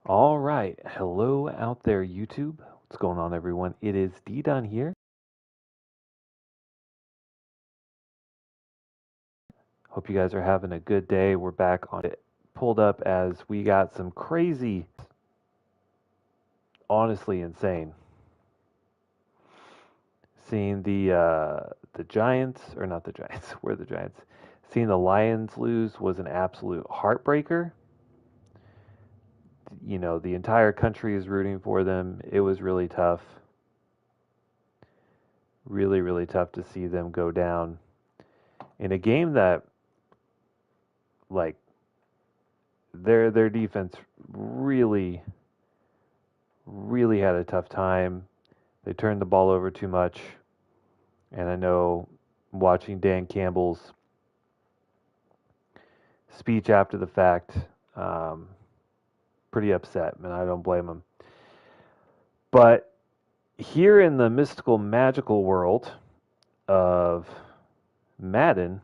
All right. Hello out there, YouTube. What's going on, everyone? It is D Dun here. Hope you guys are having a good day. We're back on it. Pulled up as we got some crazy, honestly insane. Seeing the Giants, or not the Giants, we're the Giants. Seeing the Lions lose was an absolute heartbreaker. You know, the entire country is rooting for them. It was really tough. Really, really tough to see them go down in a game that, like, their defense really really had a tough time. They turned the ball over too much, and I know watching Dan Campbell's speech after the fact, um, pretty upset, and I don't blame him. But here in the mystical, magical world of Madden,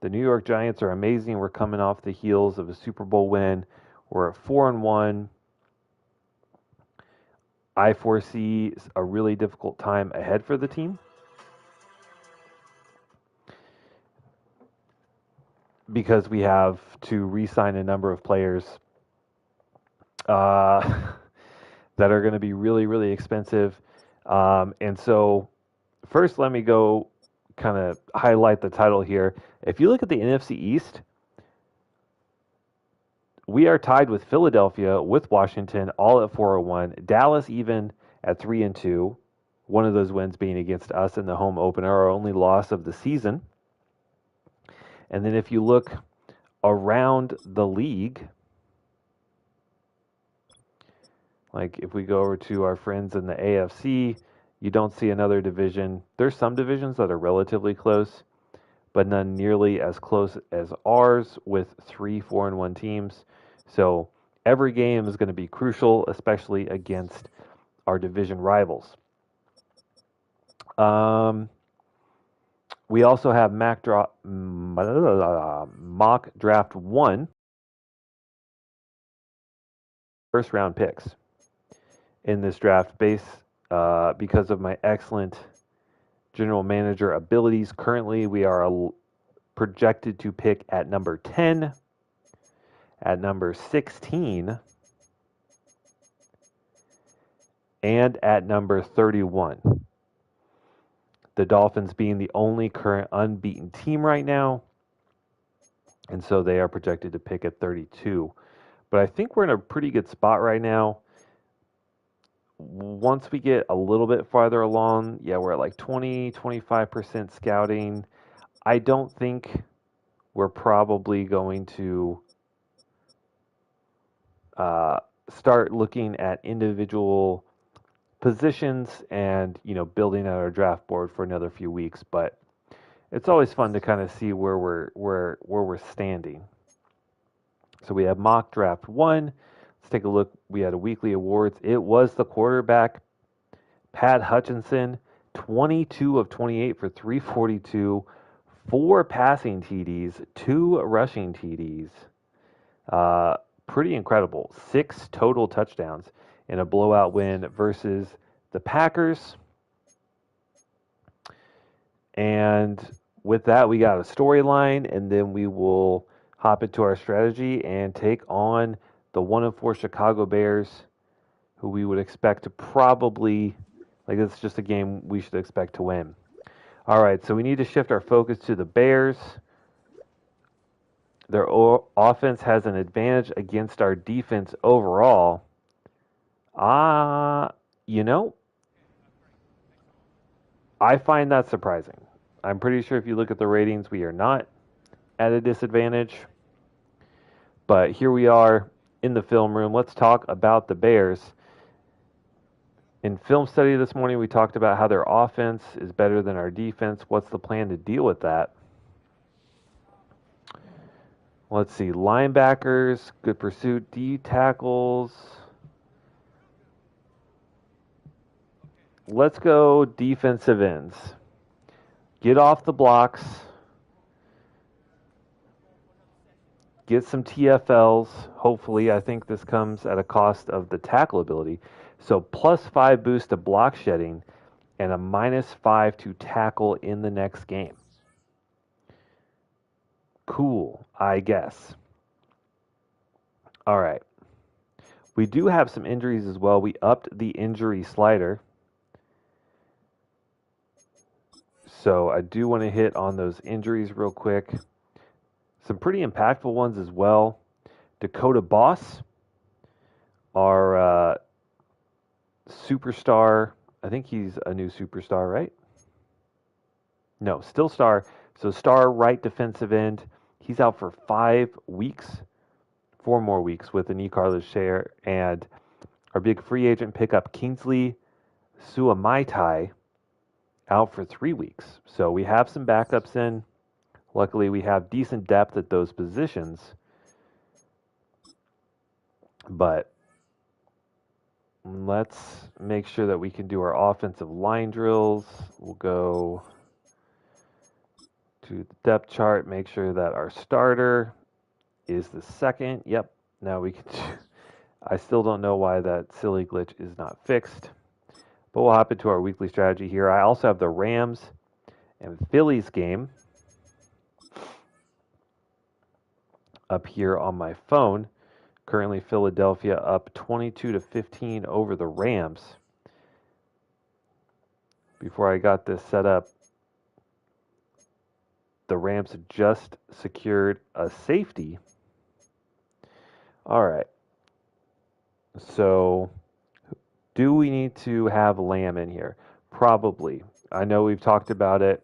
the New York Giants are amazing. We're coming off the heels of a Super Bowl win. We're at 4-1. I foresee a really difficult time ahead for the team because we have to re-sign a number of players uh, that are going to be really, really expensive. And so, first, let me go kind of highlight the title here. If you look at the NFC East, we are tied with Philadelphia, with Washington, all at 401. Dallas even at 3-2. One of those wins being against us in the home opener, our only loss of the season. And then if you look around the league, like if we go over to our friends in the AFC, you don't see another division. There's some divisions that are relatively close, but none nearly as close as ours with 3 4-1 teams. So every game is going to be crucial, especially against our division rivals. Um, we also have mock draft 1 first round picks in this draft because of my excellent general manager abilities. Currently, we are projected to pick at number 10, at number 16, and at number 31. The Dolphins being the only current unbeaten team right now, and so they are projected to pick at 32. But I think we're in a pretty good spot right now. Once we get a little bit farther along, yeah, we're at like 20-25% scouting. I don't think we're probably going to start looking at individual positions and building out our draft board for another few weeks. But it's always fun to kind of see where we're standing. So we have mock draft 1. Let's take a look. We had a weekly awards. It was the quarterback, Pat Hutchinson, 22 of 28 for 342, 4 passing TDs, 2 rushing TDs. Pretty incredible. 6 total touchdowns in a blowout win versus the Packers. And with that, we got a storyline, and then we will hop into our strategy and take on the 1-4 Chicago Bears, who we would expect to probably, like, it's just a game we should expect to win. All right, so we need to shift our focus to the Bears. Their offense has an advantage against our defense overall. You know, I find that surprising. I'm pretty sure if you look at the ratings, we are not at a disadvantage. But here we are in the film room. Let's talk about the Bears. In film study this morning, we talked about how their offense is better than our defense. What's the plan to deal with that? Let's see. Linebackers, good pursuit, D tackles. Let's go defensive ends. Get off the blocks. get some TFLs. Hopefully, I think this comes at a cost of the tackle ability. So +5 boost to block shedding and a -5 to tackle in the next game. Cool, I guess. All right. We do have some injuries as well. We upped the injury slider. So I do want to hit on those injuries real quick. Some pretty impactful ones as well. Dakota Boss, our superstar. I think he's a new superstar, right? No, still star. So star right defensive end. He's out for 5 weeks, 4 more weeks with a knee cartilage tear. And our big free agent pickup, Kingsley Suamaitai, out for 3 weeks. So we have some backups in. Luckily, we have decent depth at those positions. But let's make sure that we can do our offensive line drills. We'll go to the depth chart, make sure that our starter is the second. Yep, now we can. I still don't know why that silly glitch is not fixed, but we'll hop into our weekly strategy here. I also have the Rams and Phillies game up here on my phone. Currently, Philadelphia up 22-15 over the Rams. Before I got this set up, the Rams had just secured a safety. All right. So, do we need to have Lamb in here? Probably. I know we've talked about it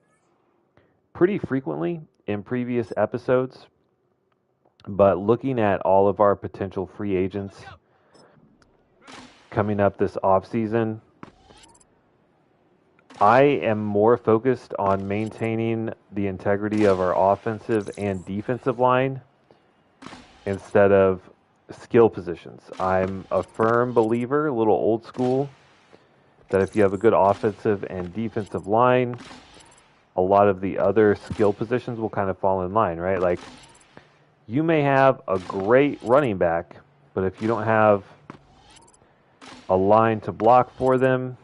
pretty frequently in previous episodes, but looking at all of our potential free agents coming up this offseason, I am more focused on maintaining the integrity of our offensive and defensive line instead of skill positions. I'm a firm believer, a little old school, that if you have a good offensive and defensive line, a lot of the other skill positions will kind of fall in line, right? Like, you may have a great running back, but if you don't have a line to block for them,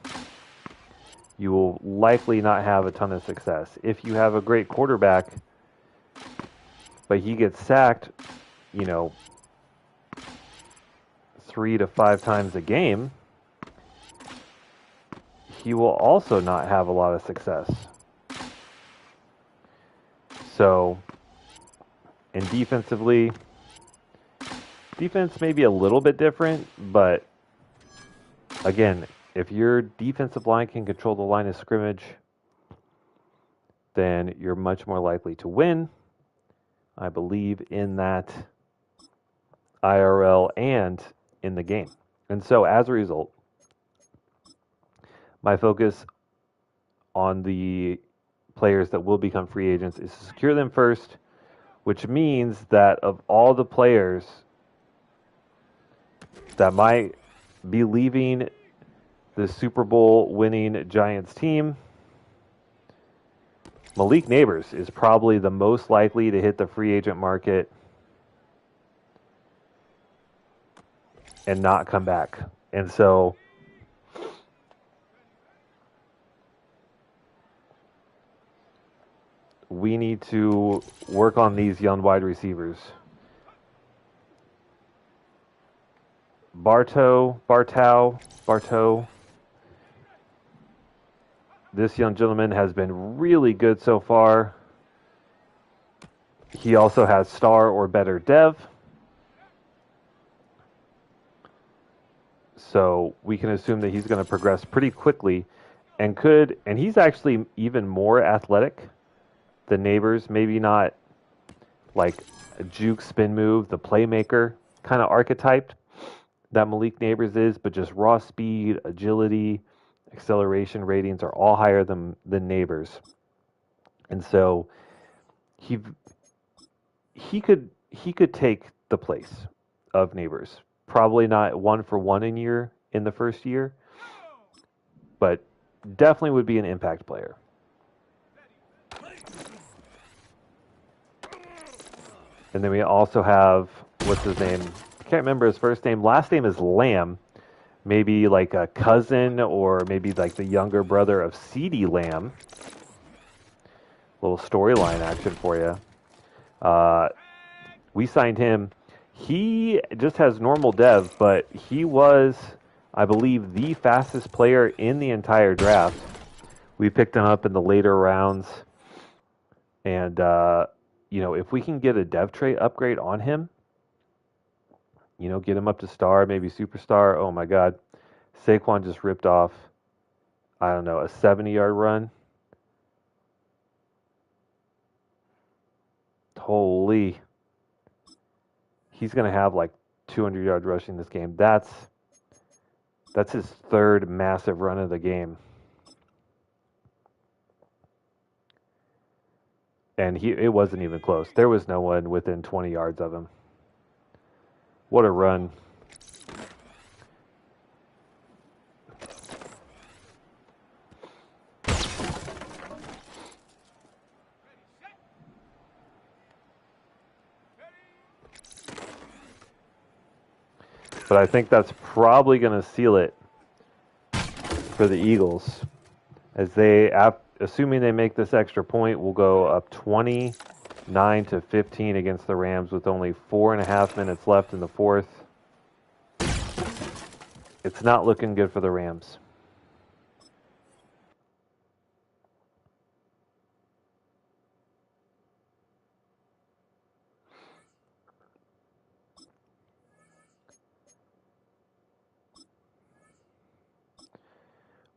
you will likely not have a ton of success. If you have a great quarterback, but he gets sacked, 3 to 5 times a game, he will also not have a lot of success. So, and defensively, defense may be a little bit different, but again, if your defensive line can control the line of scrimmage, then you're much more likely to win. I believe in that IRL and in the game. And so as a result, my focus on the players that will become free agents is to secure them first, which means that of all the players that might be leaving the Super Bowl winning Giants team, Malik Neighbors is probably the most likely to hit the free agent market and not come back. And so we need to work on these young wide receivers. Bartow. This young gentleman has been really good so far. He also has star or better dev. So we can assume that he's going to progress pretty quickly and he's actually even more athletic than Neighbors. Maybe not like a juke spin move, the playmaker kind of archetype that Malik Neighbors is, but just raw speed, agility, acceleration ratings are all higher than Neighbors. And so he could take the place of Neighbors. Probably not 1-for-1 in the first year, but definitely would be an impact player. And then we also have, what's his name? I can't remember his first name. Last name is Lamb. Maybe like a cousin or maybe like the younger brother of CeeDee Lamb. Little storyline action for you. We signed him. He just has normal dev, but he was, I believe, the fastest player in the entire draft. We picked him up in the later rounds. And, if we can get a dev trait upgrade on him, get him up to star, maybe superstar. Oh my God. Saquon just ripped off, I don't know, a 70-yard run. Holy. He's going to have like 200 yards rushing this game. That's his third massive run of the game. And it wasn't even close. There was no one within 20 yards of him. What a run. But I think that's probably going to seal it for the Eagles. As assuming they make this extra point, will go up 29-15 against the Rams with only 4.5 minutes left in the fourth. It's not looking good for the Rams.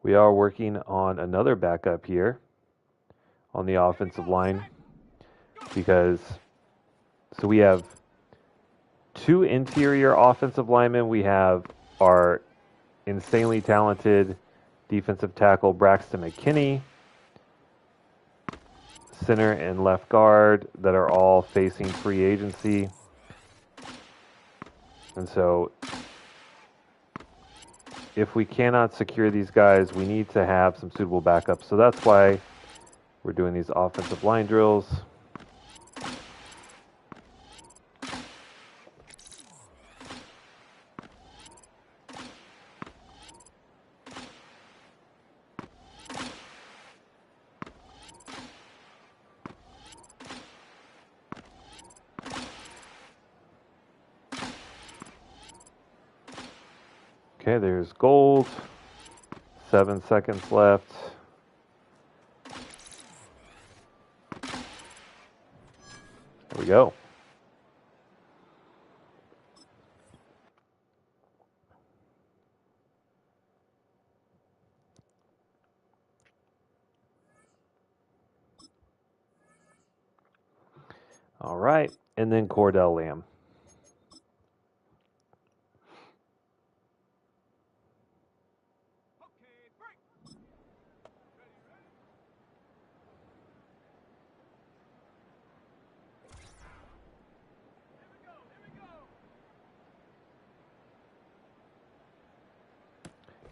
We are working on another backup here on the offensive line because we have two interior offensive linemen. We have our insanely talented defensive tackle Braxton McKinney, center and left guard that are all facing free agency. And so if we cannot secure these guys, we need to have some suitable backups. So that's why we're doing these offensive line drills. Okay, there's gold. 7 seconds left. There we go. All right, and then Cordell Lamb.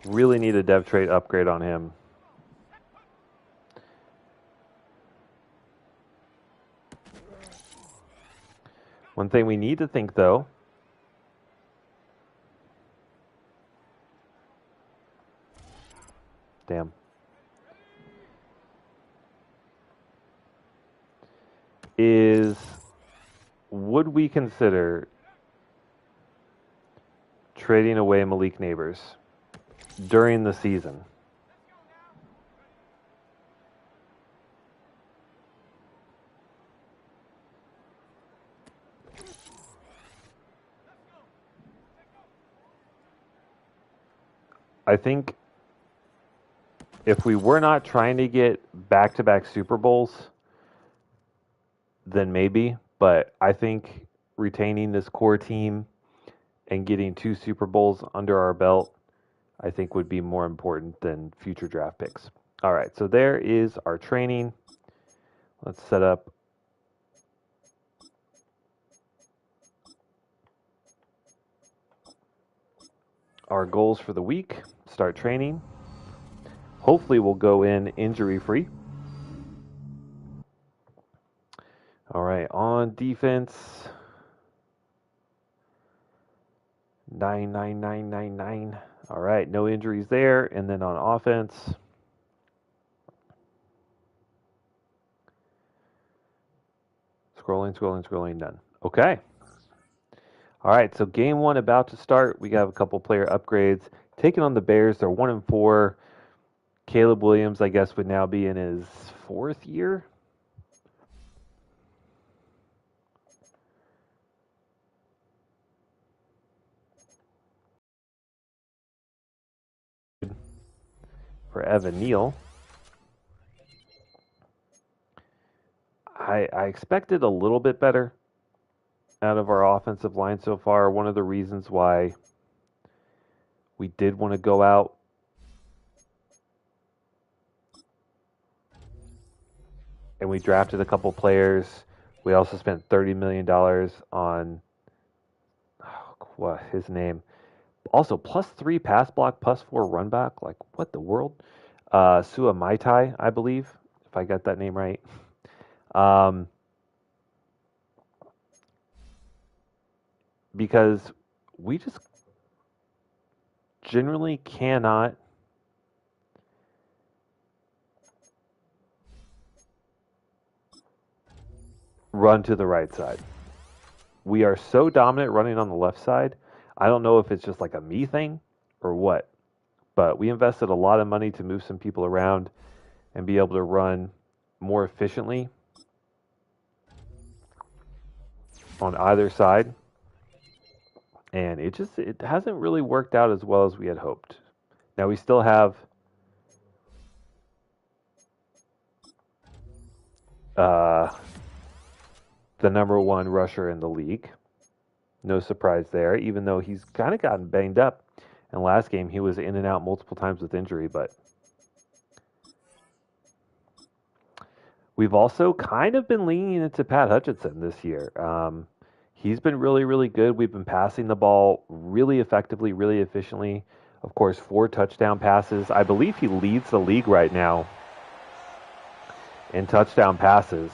Really need a dev trait upgrade on him. One thing we need to think, though, is would we consider trading away Malik Neighbors during the season? I think if we were not trying to get back-to-back Super Bowls, then maybe. But I think retaining this core team and getting 2 Super Bowls under our belt, I think would be more important than future draft picks. All right, so there is our training. Let's set up our goals for the week. Start training. Hopefully we'll go in injury-free. All right, on defense, 99999. All right, no injuries there. And then on offense, scrolling, none. Okay. All right, so game one about to start. We got a couple player upgrades. Taking on the Bears, they're 1-4. Caleb Williams, I guess, would now be in his 4th year. For Evan Neal. I expected a little bit better out of our offensive line so far. One of the reasons why we did want to go out and we drafted a couple players. We also spent $30 million on what his name. Also, +3 pass block, +4 run back. Like, what the world? Sua Maitai, I believe, if I got that name right. Because we just generally cannot run to the right side. We are so dominant running on the left side. I don't know if it's just like a me thing or what, but we invested a lot of money to move some people around and be able to run more efficiently on either side. And it hasn't really worked out as well as we had hoped. Now we still have the number 1 rusher in the league. No surprise there, even though he's kind of gotten banged up. And last game, he was in and out multiple times with injury, but we've also kind of been leaning into Pat Hutchinson this year. He's been really, really good. We've been passing the ball really effectively, really efficiently. Of course, 4 touchdown passes. I believe he leads the league right now in touchdown passes.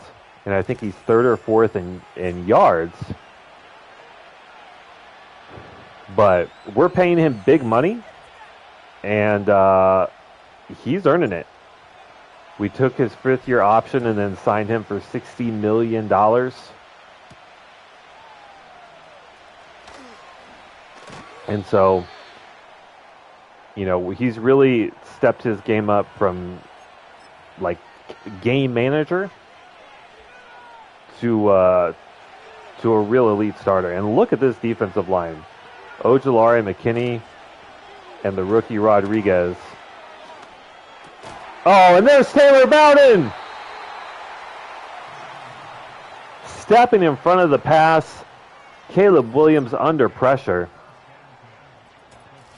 And I think he's 3rd or 4th in yards. But we're paying him big money, and he's earning it. We took his 5th-year option and then signed him for $60 million. And so, you know, he's really stepped his game up from, like, game manager to a real elite starter. And look at this defensive line. Ojulari, McKinney, and the rookie Rodriguez. Oh, and there's Taylor Bowden! Stepping in front of the pass. Caleb Williams under pressure.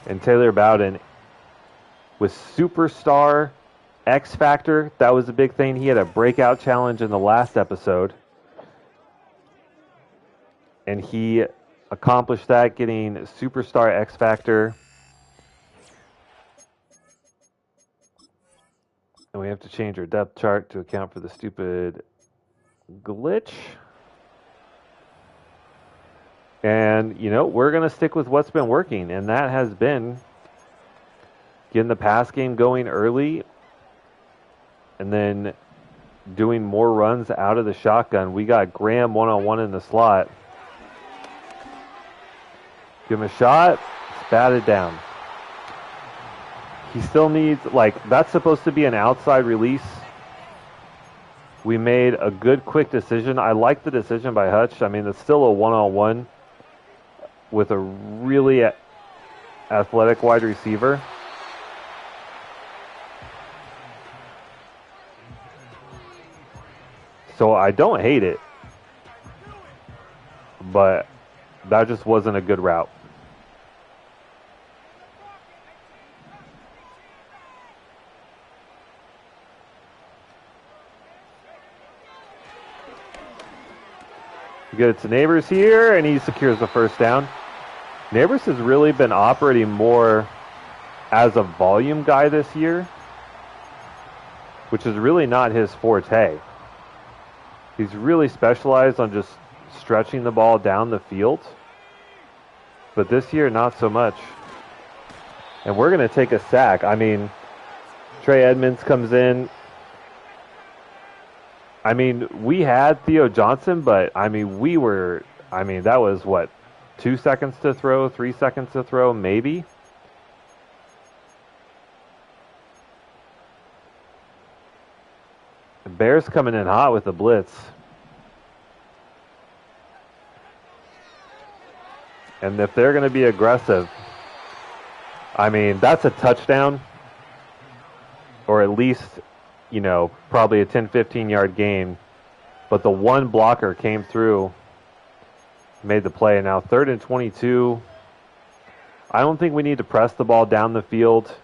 And Taylor Bowden with superstar X Factor. That was a big thing. He had a breakout challenge in the last episode. And he accomplished that, getting superstar X Factor. And we have to change our depth chart to account for the stupid glitch. And, you know, we're going to stick with what's been working, and that has been getting the pass game going early and then doing more runs out of the shotgun. We got Graham one-on-one in the slot. Give him a shot. It's batted down. He still needs, like, that's supposed to be an outside release. We made a good, quick decision. I like the decision by Hutch. I mean, it's still a one-on-one with a really athletic wide receiver. So I don't hate it, but that just wasn't a good route. We get it to Neighbors here, and he secures the first down. Neighbors has really been operating more as a volume guy this year, which is really not his forte. He's really specialized on just stretching the ball down the field. but this year not so much. And we're going to take a sack. I mean, Trey Edmonds comes in. I mean, we had Theo Johnson, but I mean, that was what, 2 seconds to throw, 3 seconds to throw, maybe? The Bears coming in hot with the blitz. And if they're going to be aggressive, I mean, that's a touchdown, or at least, probably a 10, 15-yard gain. But the one blocker came through, made the play. And now 3rd and 22. I don't think we need to press the ball down the field.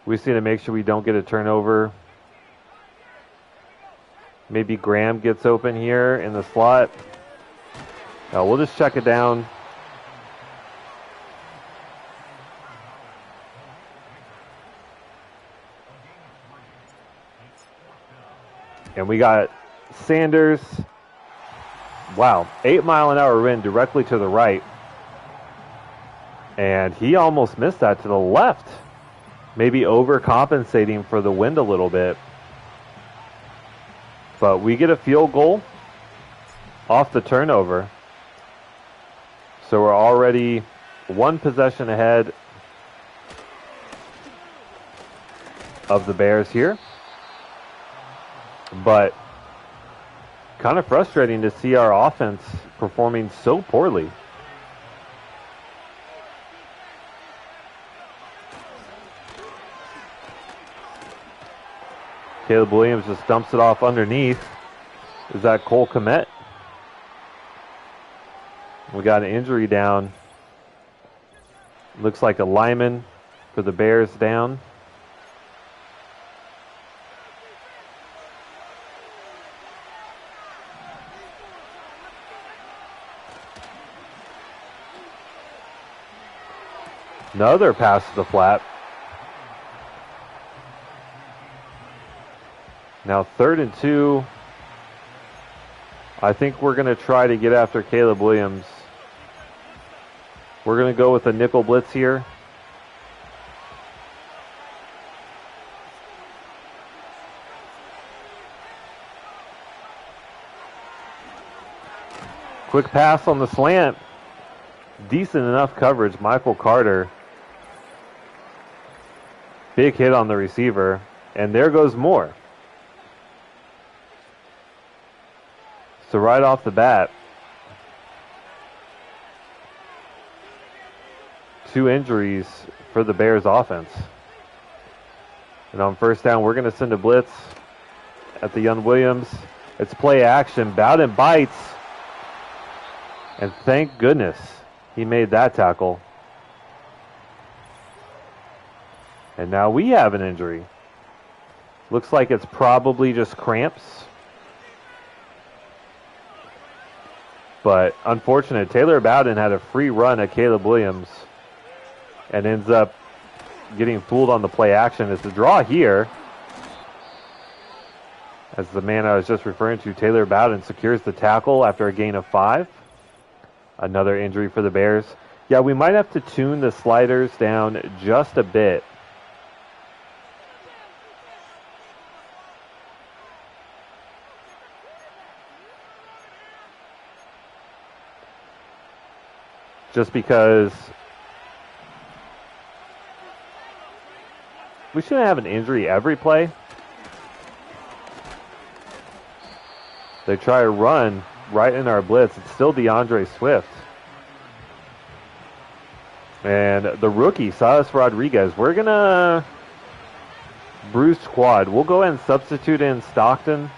We just need to make sure we don't get a turnover. Maybe Graham gets open here in the slot. We'll just check it down. And we got Sanders. Wow, 8-mile-an-hour wind directly to the right. And he almost missed that to the left. Maybe overcompensating for the wind a little bit. But we get a field goal off the turnover. So we're already one possession ahead of the Bears here. But kind of frustrating to see our offense performing so poorly. Caleb Williams just dumps it off underneath. Is that Cole Kmet? We got an injury down. Looks like a lineman for the Bears down. Another pass to the flat. Now 3rd and 2. I think we're going to try to get after Caleb Williams. We're going to go with a nickel blitz here. Quick pass on the slant. Decent enough coverage. Michael Carter. Big hit on the receiver. And there goes Moore. So right off the bat, 2 injuries for the Bears offense. And on 1st down, we're going to send a blitz at the young Williams. It's play action. Bowden bites. And thank goodness he made that tackle. And now we have an injury. Looks like it's probably just cramps. But unfortunate, Taylor Bowden had a free run at Caleb Williams and ends up getting fooled on the play action. It's a draw here. As the man I was just referring to, Taylor Bowden secures the tackle after a gain of 5. Another injury for the Bears. Yeah, we might have to tune the sliders down just a bit. Just because we shouldn't have an injury every play. They try to run right in our blitz. It's still DeAndre Swift. And the rookie, Silas Rodriguez. We're going to bruise squad. We'll go ahead and substitute in Stockton.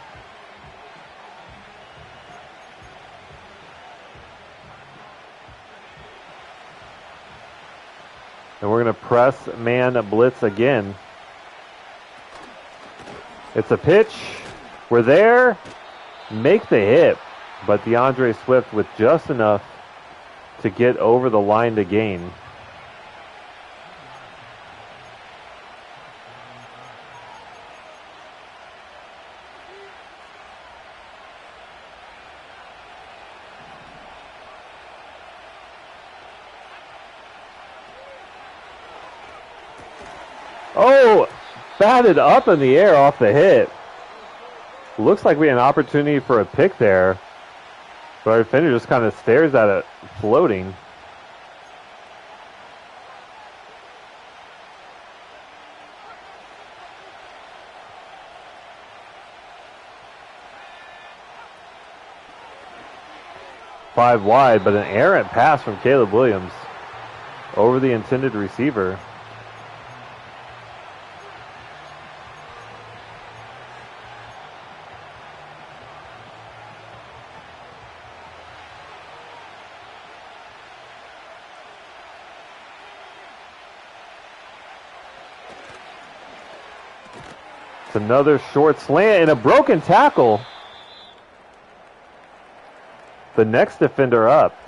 And we're going to press man blitz again. It's a pitch. We're there. Make the hit. But DeAndre Swift with just enough to get over the line to gain. Oh, batted up in the air off the hit. Looks like we had an opportunity for a pick there. But our defender just kind of stares at it floating. Five wide, but an errant pass from Caleb Williams over the intended receiver. It's another short slant and a broken tackle. The next defender up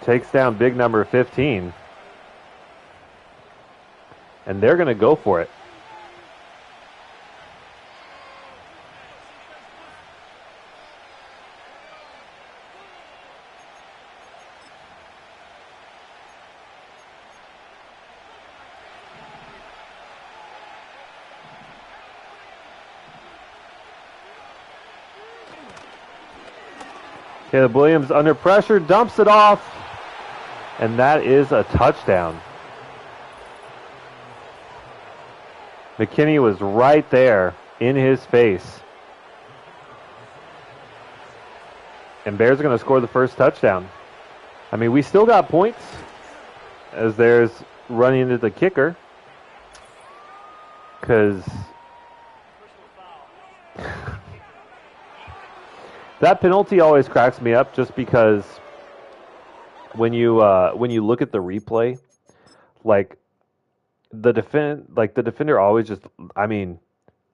takes down big number 15. And they're going to go for it. Caleb Williams under pressure, dumps it off, and that is a touchdown. McKinney was right there in his face. And Bears are going to score the first touchdown. I mean, we still got points as there's running into the kicker. Because that penalty always cracks me up just because when you look at the replay, like the defender always just, I mean,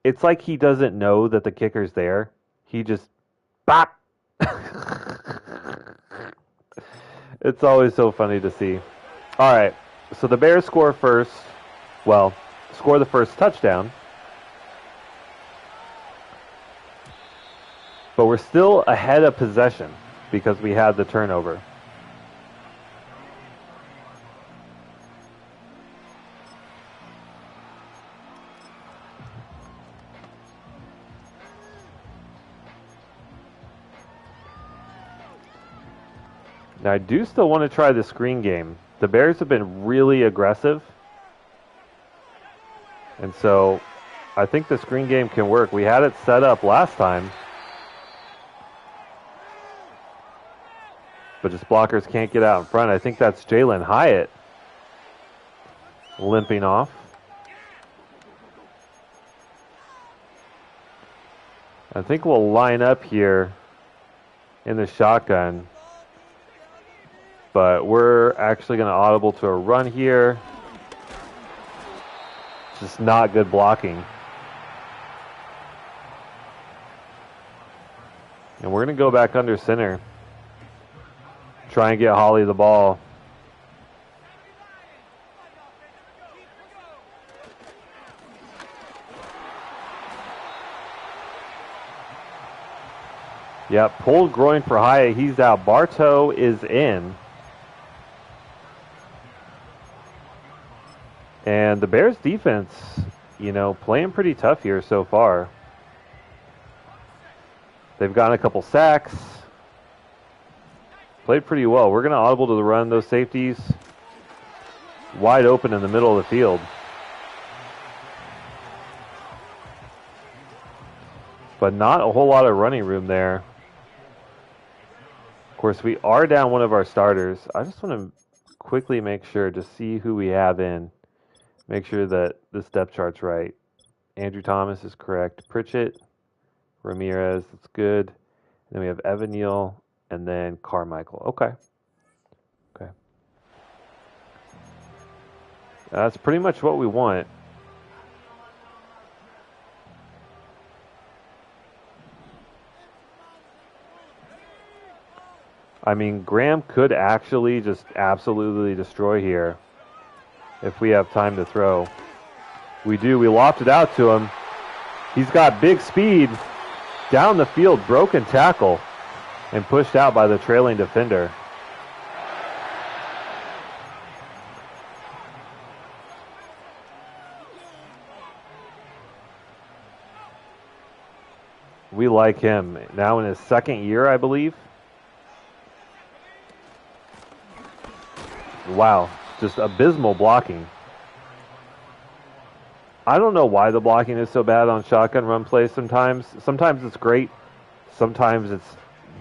it's like he doesn't know that the kicker's there. He just bop. It's always so funny to see. All right, so the Bears score first. Well, score the first touchdown. But we're still ahead of possession because we had the turnover. Now, I do still want to try the screen game. The Bears have been really aggressive. And so I think the screen game can work. We had it set up last time. But just blockers can't get out in front. I think that's Jalen Hyatt limping off. I think we'll line up here in the shotgun. But we're actually going to audible to a run here. Just not good blocking. And we're going to go back under center. Try and get Holly the ball. Yep, pulled groin for Hyatt. He's out. Bartow is in. And the Bears defense, you know, playing pretty tough here so far. They've gotten a couple sacks. Played pretty well. We're going to audible to the run. Those safeties wide open in the middle of the field. But not a whole lot of running room there. Of course, we are down one of our starters. I just want to quickly make sure to see who we have in. Make sure that this depth chart's right. Andrew Thomas is correct. Pritchett, Ramirez, that's good. And then we have Evan Neal, and then Carmichael. Okay. Okay. That's pretty much what we want. I mean, Graham could actually just absolutely destroy here if we have time to throw. We do. We lofted out to him. He's got big speed. Down the field, broken tackle, and pushed out by the trailing defender. We like him. Now in his second year, I believe. Wow, just abysmal blocking. I don't know why the blocking is so bad on shotgun run plays sometimes. Sometimes it's great. Sometimes it's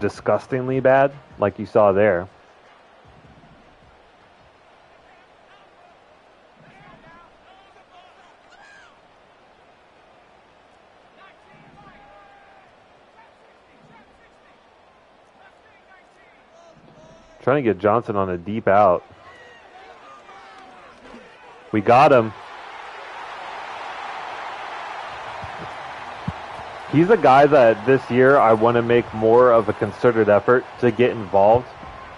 disgustingly bad, like you saw there. Trying to get Johnson on a deep out. We got him. He's a guy that this year I want to make more of a concerted effort to get involved.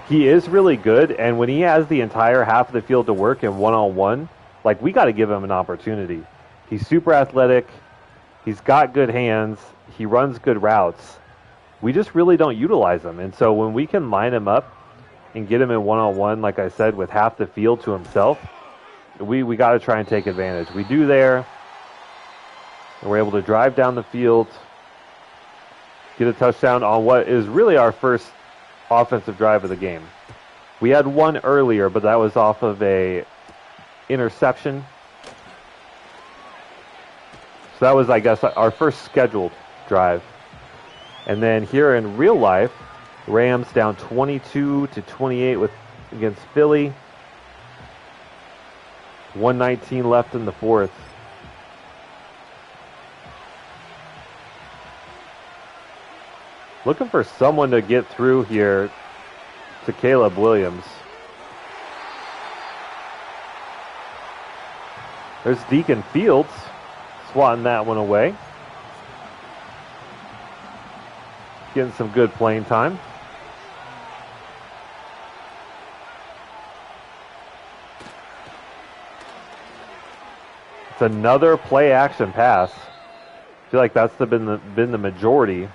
He is really good, and when he has the entire half of the field to work in one-on-one, like, we got to give him an opportunity. He's super athletic. He's got good hands. He runs good routes. We just really don't utilize him, and so when we can line him up and get him in one-on-one, like I said, with half the field to himself, we got to try and take advantage. We do there, and we're able to drive down the field, get a touchdown on what is really our first offensive drive of the game. We had one earlier, but that was off of a interception. So that was, I guess, our first scheduled drive. And then here in real life, Rams down 22-28 against Philly. 1:19 left in the fourth. Looking for someone to get through here to Caleb Williams. There's Deacon Fields swatting that one away. Getting some good playing time. It's another play action pass. I feel like that's been the majority.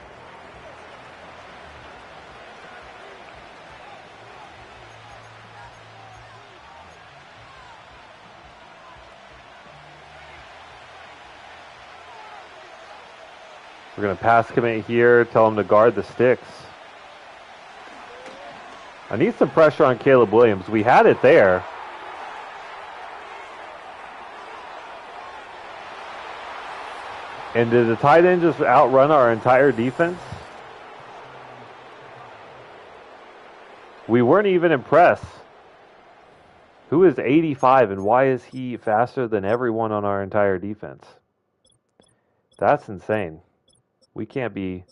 We're going to pass commit here, tell him to guard the sticks. I need some pressure on Caleb Williams. We had it there. And did the tight end just outrun our entire defense? We weren't even impressed. Who is 85 and why is he faster than everyone on our entire defense? That's insane. We can't be.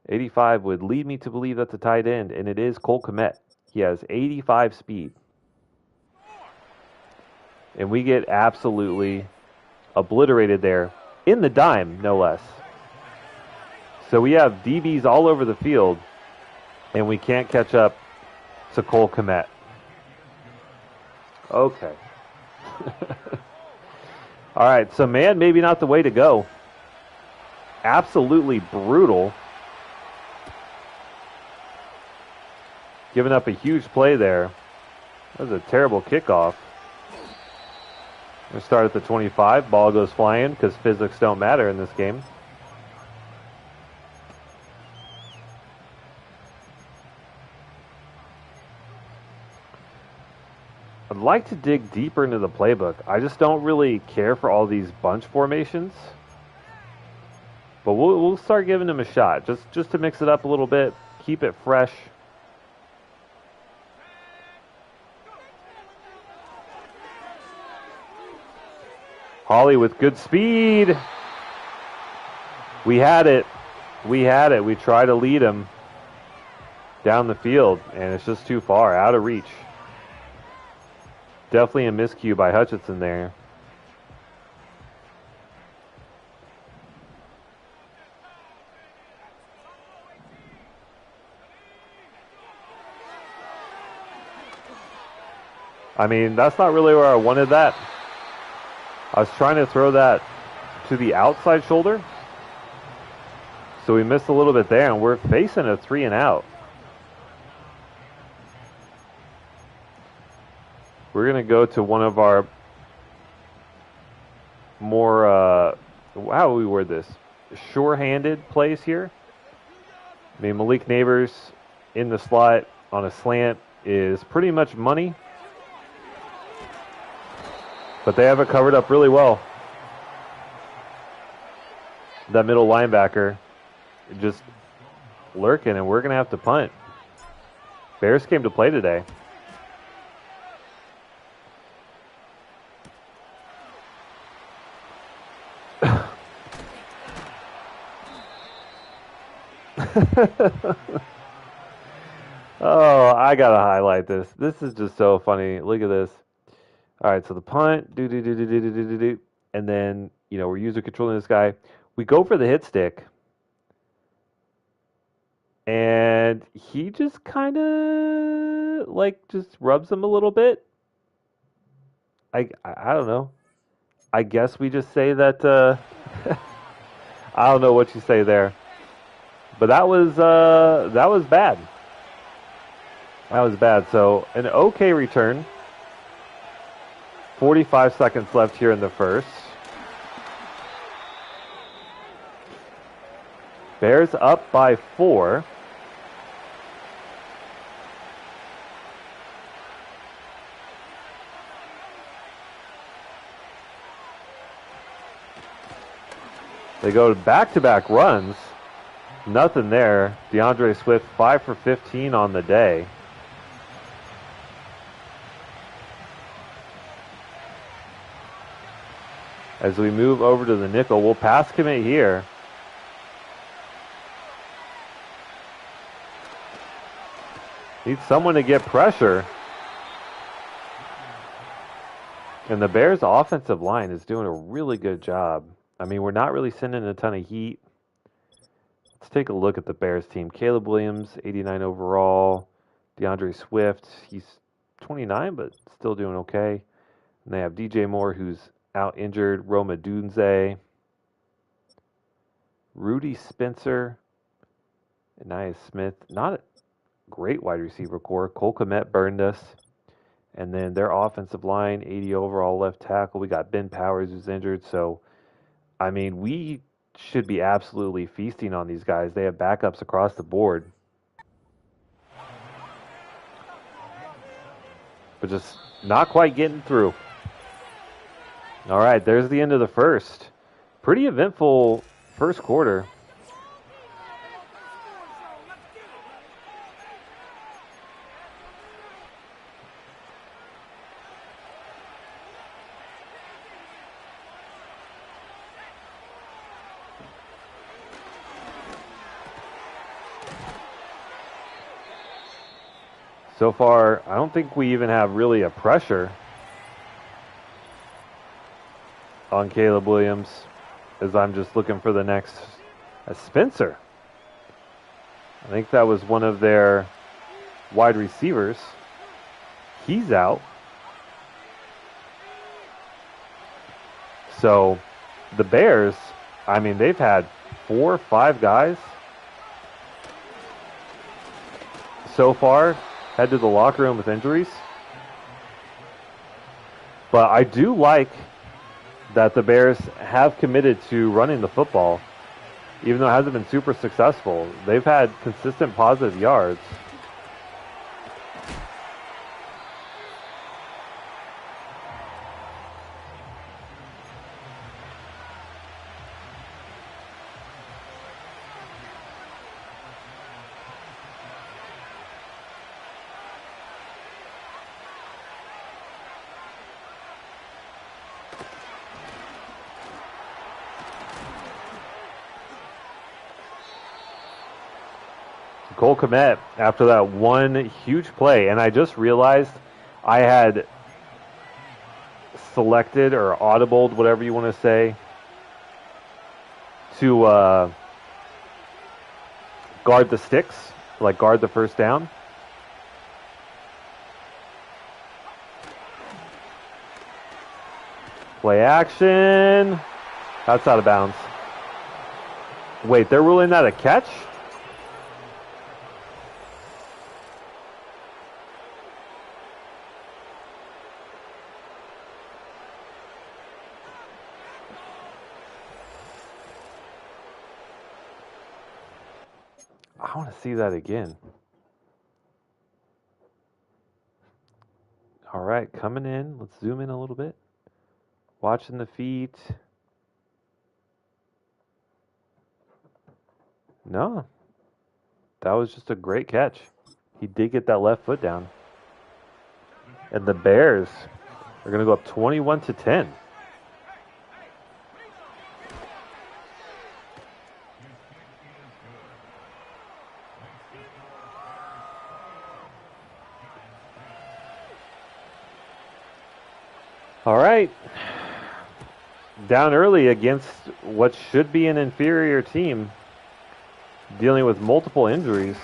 85 would lead me to believe that's a tight end, and it is Cole Kmet. He has 85 speed. And we get absolutely obliterated there, in the dime, no less. So we have DBs all over the field, and we can't catch up to Cole Kmet. Okay. All right, so man, maybe not the way to go. Absolutely brutal. Giving up a huge play there. That was a terrible kickoff. We'll start at the 25. Ball goes flying because physics don't matter in this game. I'd like to dig deeper into the playbook. I just don't really care for all these bunch formations. But we'll start giving them a shot, just to mix it up a little bit, keep it fresh. Holly with good speed. We had it. We had it. We try to lead him down the field, and it's just too far, out of reach. Definitely a miscue by Hutchinson there. I mean, that's not really where I wanted that. I was trying to throw that to the outside shoulder. So we missed a little bit there, and we're facing a 3 and out. We're going to go to one of our more, how do we word this? sure-handed plays here. I mean, Malik Neighbors in the slot on a slant is pretty much money, but they have it covered up really well. That middle linebacker just lurking, and we're going to have to punt. Bears came to play today. Oh, I gotta highlight this. This is just so funny. Look at this. All right, so the punt, and then we're user controlling this guy. We go for the hit stick, and he just kind of just rubs him a little bit. I don't know. I guess we just say that. I don't know what you say there, but that was bad. That was bad. So an okay return. 45 seconds left here in the first. Bears up by 4. They go to back-to-back runs. Nothing there. DeAndre Swift 5 for 15 on the day. As we move over to the nickel, we'll pass commit here. Need someone to get pressure. And the Bears' offensive line is doing a really good job. I mean, we're not really sending a ton of heat. Let's take a look at the Bears team. Caleb Williams, 89 overall. DeAndre Swift, he's 29, but still doing okay. And they have DJ Moore, who's out injured. Roma Dunze. Rudy Spencer. Anais Smith. Not a great wide receiver core. Cole Kmet burned us. And then their offensive line, 80 overall left tackle. We got Ben Powers, who's injured. So, I mean, we should be absolutely feasting on these guys. They have backups across the board. But just not quite getting through. All right, there's the end of the first. Pretty eventful first quarter. So far, I don't think we even have really a pressure on Caleb Williams, as I'm just looking for the next Spencer. I think that was one of their wide receivers. He's out. So the Bears, I mean, they've had 4 or 5 guys so far head to the locker room with injuries. But I do like that the Bears have committed to running the football. Even though it hasn't been super successful, they've had consistent positive yards. Cole Kmet, after that one huge play, and I just realized I had selected or audibled, whatever you want to say, to guard the sticks, like guard the first down. Play action. That's out of bounds. Wait, they're ruling that a catch? I want to see that again. All right, coming in. Let's zoom in a little bit. Watching the feet. No, that was just a great catch. He did get that left foot down. And the Bears are going to go up 21-10. All right. Down early against what should be an inferior team, dealing with multiple injuries.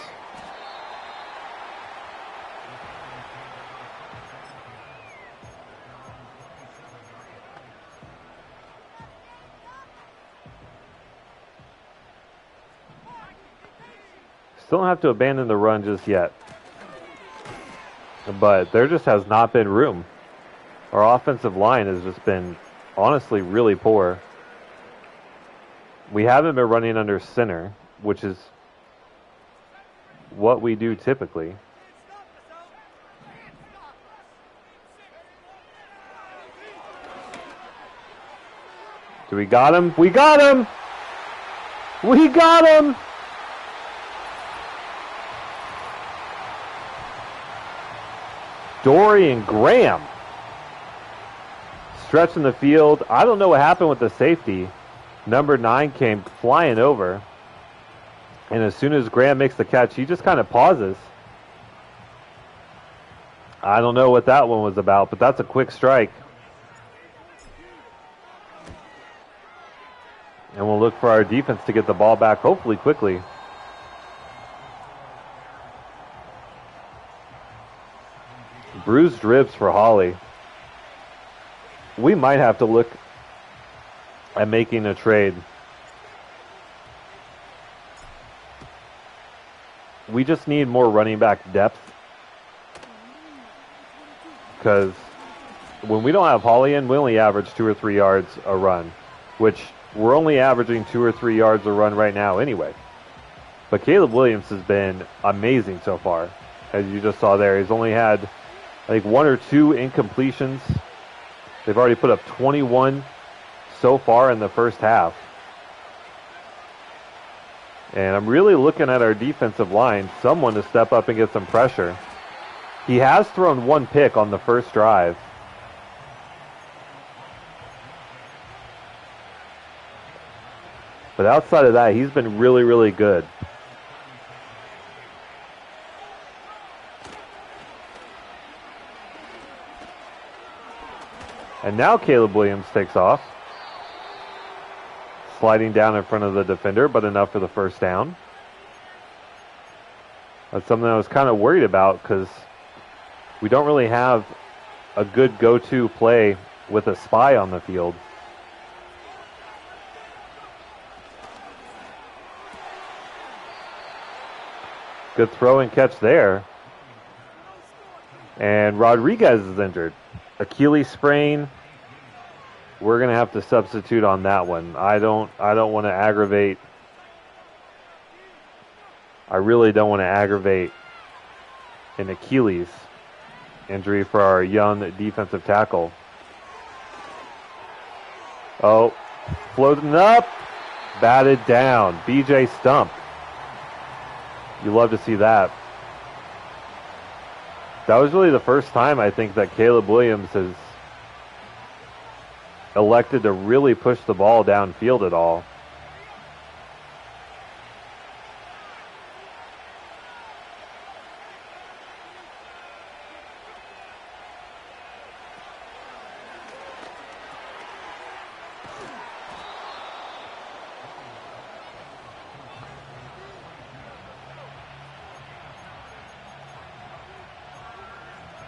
Still don't have to abandon the run just yet. But there just has not been room. Our offensive line has just been honestly really poor. We haven't been running under center, which is what we do typically. Do we got him? We got him! We got him! Dorian Graham stretching the field. I don't know what happened with the safety. Number 9 came flying over. And as soon as Graham makes the catch, he just kind of pauses. I don't know what that one was about, but that's a quick strike. And we'll look for our defense to get the ball back, hopefully quickly. Bruised ribs for Holly. We might have to look at making a trade. We just need more running back depth. Because when we don't have Holly in, we only average 2 or 3 yards a run, which we're only averaging 2 or 3 yards a run right now anyway. But Caleb Williams has been amazing so far. As you just saw there, he's only had, I think, 1 or 2 incompletions. They've already put up 21 so far in the first half. And I'm really looking at our defensive line, someone to step up and get some pressure. He has thrown 1 pick on the first drive. But outside of that, he's been really, really good. And now Caleb Williams takes off. Sliding down in front of the defender, but enough for the first down. That's something I was kind of worried about because we don't really have a good go-to play with a spy on the field. Good throw and catch there. And Rodriguez is injured. Achilles sprain. We're going to have to substitute on that one. I don't want to aggravate. I really don't want to aggravate an Achilles injury for our young defensive tackle. Oh, floating up, batted down. BJ Stump. You love to see that. That was really the first time I think that Caleb Williams has elected to really push the ball downfield at all.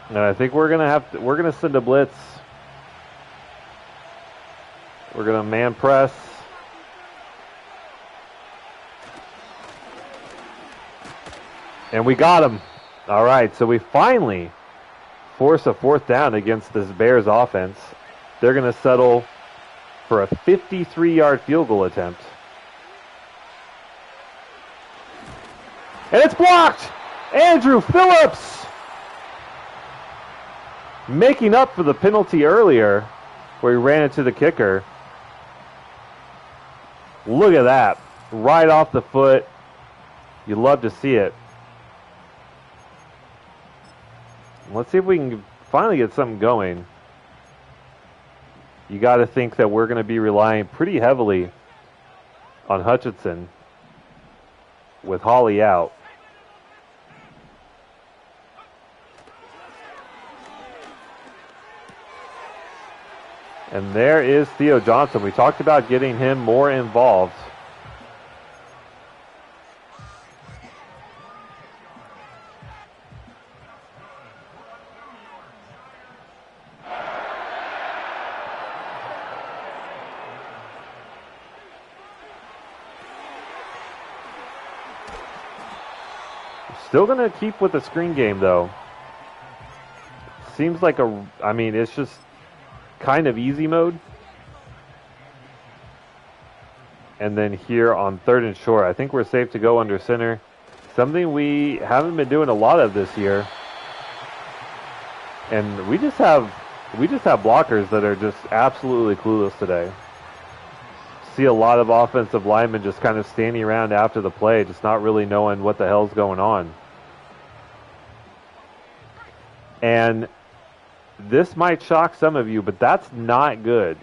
And I think we're gonna send a blitz. We're gonna man press. And we got him. All right, so we finally force a 4th down against this Bears offense. They're gonna settle for a 53-yard field goal attempt. And it's blocked! Andrew Phillips making up for the penalty earlier where he ran into the kicker. Look at that. Right off the foot. You love to see it. Let's see if we can finally get something going. You got to think that we're going to be relying pretty heavily on Hutchinson with Hawley out. And there is Theo Johnson. We talked about getting him more involved. Still going to keep with the screen game, though. Seems like it's just kind of easy mode. And then here on 3rd and short, I think we're safe to go under center. Something we haven't been doing a lot of this year. And we just have blockers that are just absolutely clueless today. See a lot of offensive linemen just kind of standing around after the play, just not really knowing what the hell's going on. And this might shock some of you, but that's not good.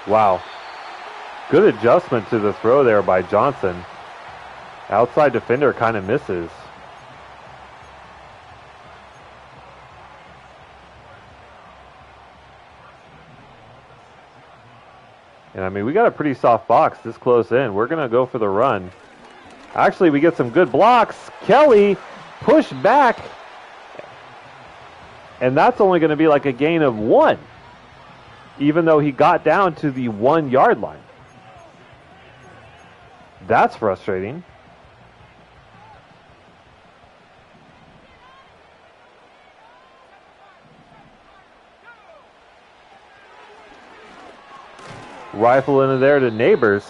Wow. Good adjustment to the throw there by Johnson. Outside defender kind of misses. And we got a pretty soft box this close in. We're going to go for the run. Actually, we get some good blocks. Kelly pushed back. And that's only going to be like a gain of 1. Even though he got down to the 1 yard line. That's frustrating. Rifle into there to Neighbors.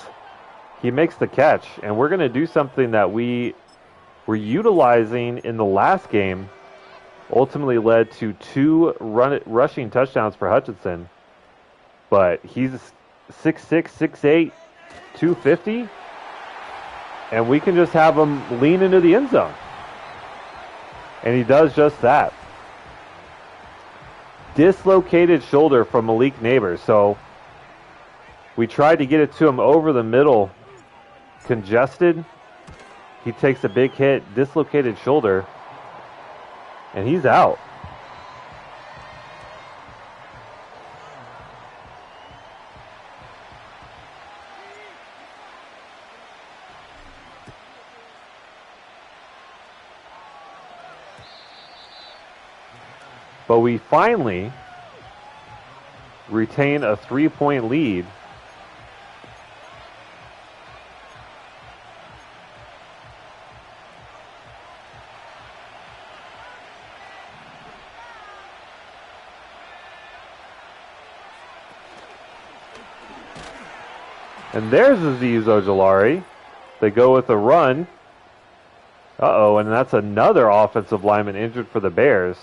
He makes the catch, and we're going to do something that we were utilizing in the last game. Ultimately led to 2 rushing touchdowns for Hutchinson. But he's 6'6", 6'8", 250. And we can just have him lean into the end zone. And he does just that. Dislocated shoulder from Malik Neighbors. So we tried to get it to him over the middle. Congested. He takes a big hit. Dislocated shoulder. And he's out. But we finally retain a 3-point lead. And there's Azeez Ojulari. They go with a run. Uh-oh, and that's another offensive lineman injured for the Bears.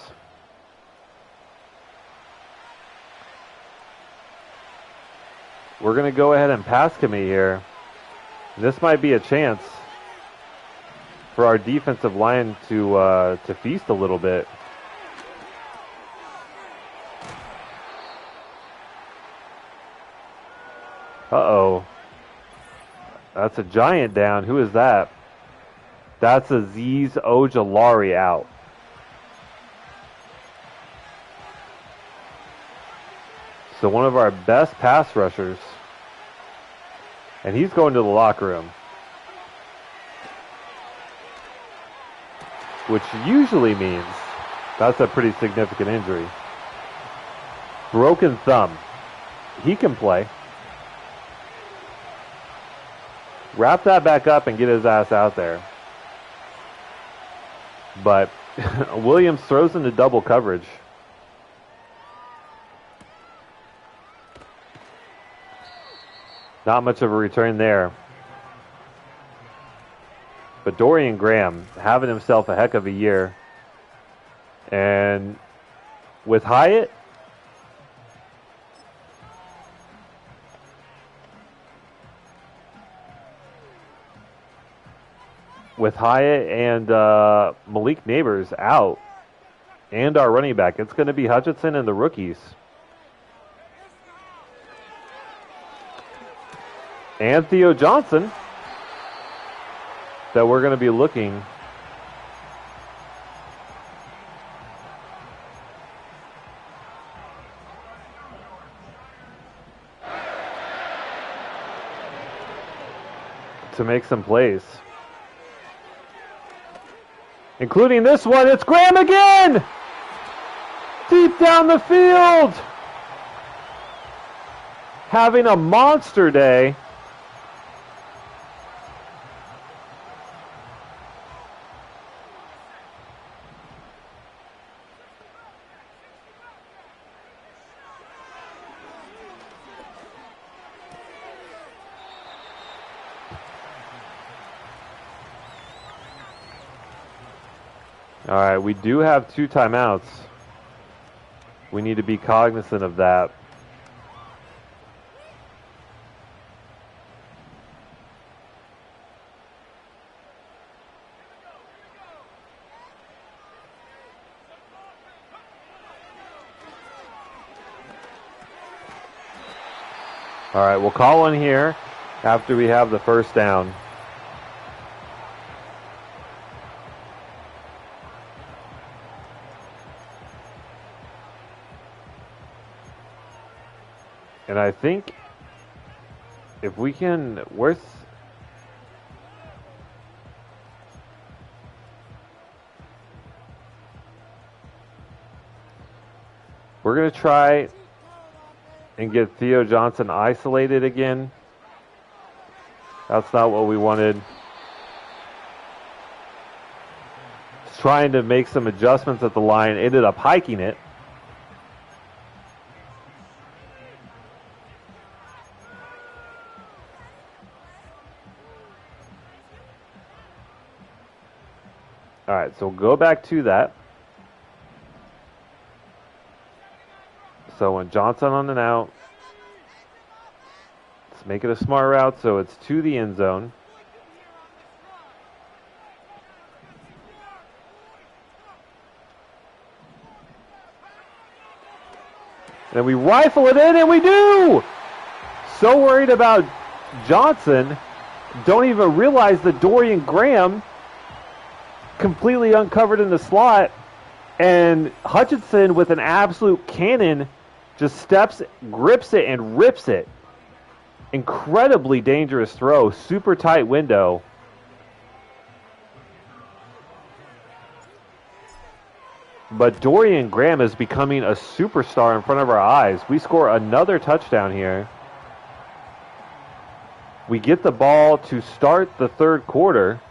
We're going to go ahead and pass commit here. This might be a chance for our defensive line to feast a little bit. Uh-oh. That's a giant down. Who is that? That's Azeez Ojulari out. So one of our best pass rushers. And he's going to the locker room. Which usually means that's a pretty significant injury. Broken thumb. He can play. wrap that back up and get his ass out there. But Williams throws into double coverage. Not much of a return there. But Dorian Graham having himself a heck of a year. And with Hyatt, and Malik Neighbors out, and our running back, it's going to be Hutchinson and the rookies. And Theo Johnson that we're going to be looking to make some plays. Including this one, it's Graham again! Deep down the field! Having a monster day. All right, we do have 2 timeouts. We need to be cognizant of that. All right, we'll call one here after we have the first down. And I think if we can, we're going to try and get Theo Johnson isolated again. That's not what we wanted. Trying to make some adjustments at the line, ended up hiking it. All right, so we'll go back to that. So when Johnson on and out, let's make it a smart route so it's to the end zone. And we rifle it in, and we do! So worried about Johnson, don't even realize that Dorian Graham completely uncovered in the slot, and Hutchinson with an absolute cannon just steps, grips it, and rips it. Incredibly dangerous throw, super tight window. But Dorian Graham is becoming a superstar in front of our eyes. We score another touchdown here. We get the ball to start the third quarter.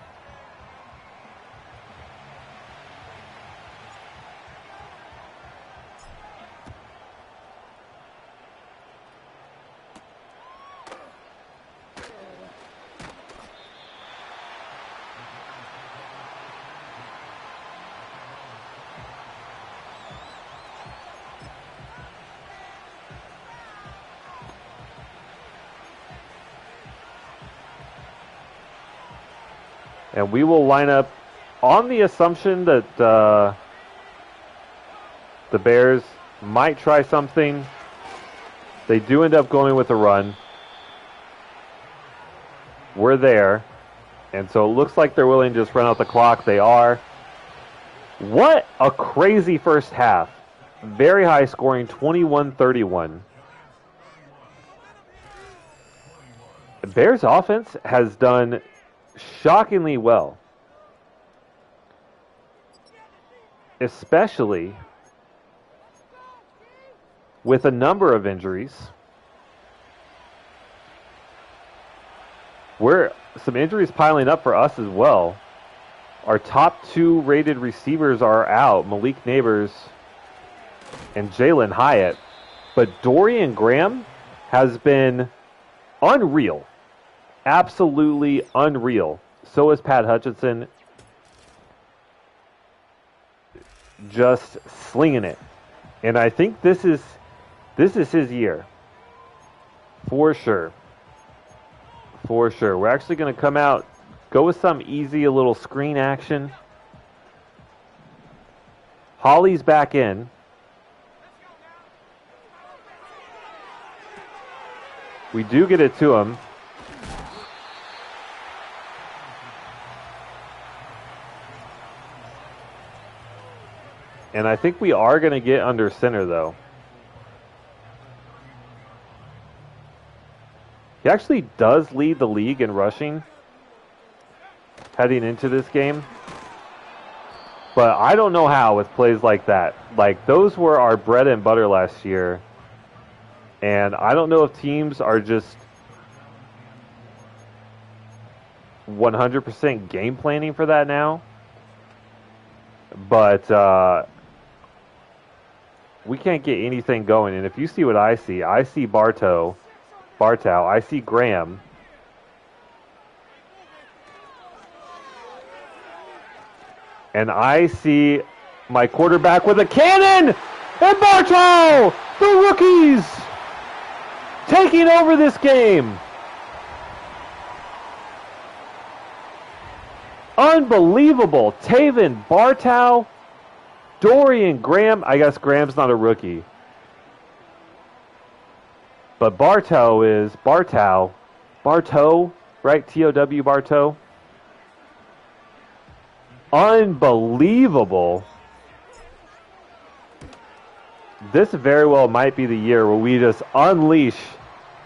And we will line up on the assumption that the Bears might try something. They do end up going with a run. We're there. And so it looks like they're willing to just run out the clock. They are. What a crazy first half. Very high scoring, 21-31. The Bears offense has done shockingly well, especially with a number of injuries. We're some injuries piling up for us as well. Our top 2 rated receivers are out, Malik Neighbors and Jalen Hyatt. But Dorian Graham has been unreal. Absolutely unreal. So is Pat Hutchinson. Just slinging it. And I think this is his year. For sure. For sure. We're actually going to come out, go with some easy, a little screen action. Holly's back in. We do get it to him. And I think we are going to get under center, though. He actually does lead the league in rushing heading into this game. But I don't know how with plays like that. Like, those were our bread and butter last year. And I don't know if teams are just 100% game planning for that now. But we can't get anything going. And if you see what I see Bartow, I see Graham. And I see my quarterback with a cannon! And Bartow! The rookies! Taking over this game! Unbelievable. Taven Bartow, Dorian Graham. I guess Graham's not a rookie. But Bartow, right? T-O-W, Bartow. Unbelievable. This very well might be the year where we just unleash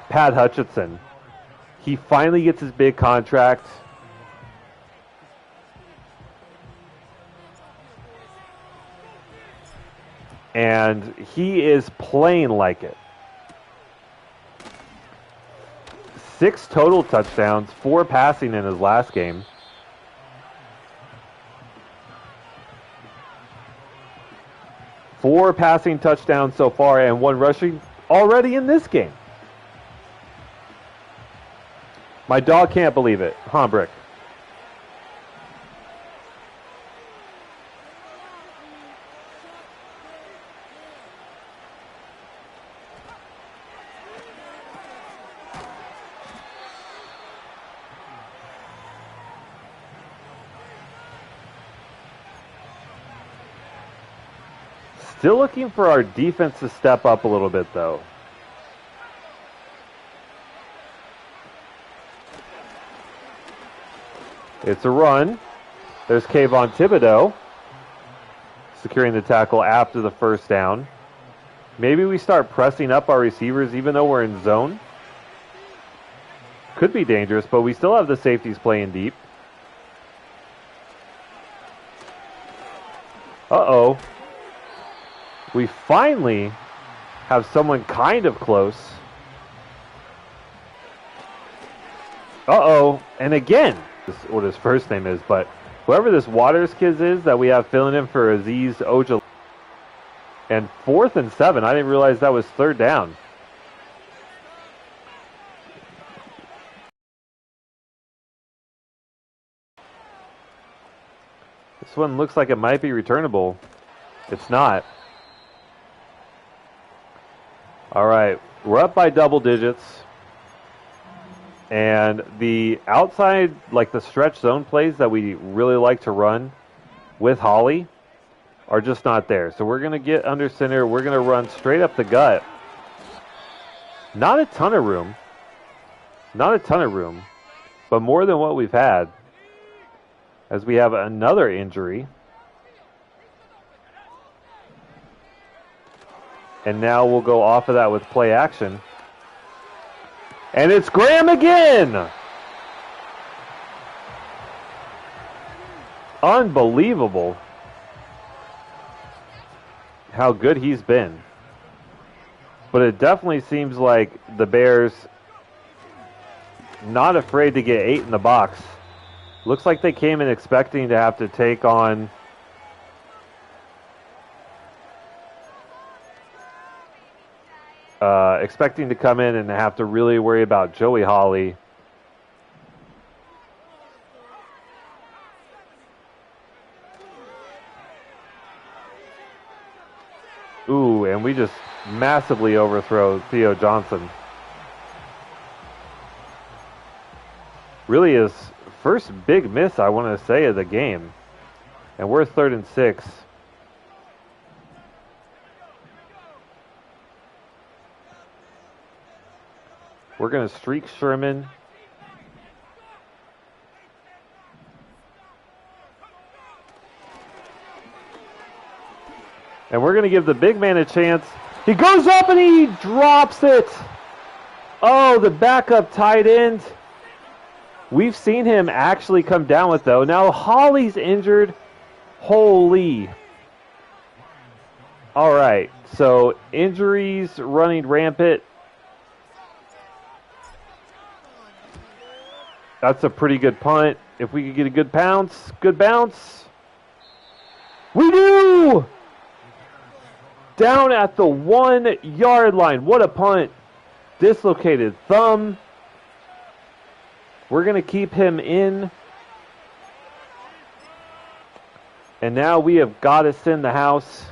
Pat Hutchinson. He finally gets his big contract. And he is playing like it. 6 total touchdowns, 4 passing in his last game. Four passing touchdowns so far and 1 rushing already in this game. My dog can't believe it. Huh, Brick? Still looking for our defense to step up a little bit, though. It's a run. There's Kayvon Thibodeau securing the tackle after the first down. Maybe we start pressing up our receivers even though we're in zone. Could be dangerous, but we still have the safeties playing deep. Uh-oh. We finally have someone kind of close. Uh-oh. And again, what his first name is, but whoever this Waters kid is that we have filling in for Aziz Ojala. And 4th and 7. I didn't realize that was 3rd down. This one looks like it might be returnable. It's not. All right, we're up by double digits. And the outside, like the stretch zone plays that we really like to run with Holly are just not there. So we're going to get under center. We're going to run straight up the gut. Not a ton of room. Not a ton of room. But more than what we've had. As we have another injury. And now we'll go off of that with play action. And it's Graham again! Unbelievable how good he's been. But it definitely seems like the Bears not afraid to get 8 in the box. Looks like they came in expecting to have to take on expecting to come in and have to really worry about Joey Hawley. Ooh, and we just massively overthrow Theo Johnson. Really his first big miss, I want to say, of the game. And we're 3rd and 6. We're going to streak Sherman. And we're going to give the big man a chance. He goes up and he drops it. Oh, the backup tight end. We've seen him actually come down with, though. Now Hawley's injured. Holy. All right. So injuries running rampant. That's a pretty good punt. If we could get a good bounce. Good bounce. We do! Down at the 1 yard line. What a punt. Dislocated thumb. We're going to keep him in. And now we have got us in the house.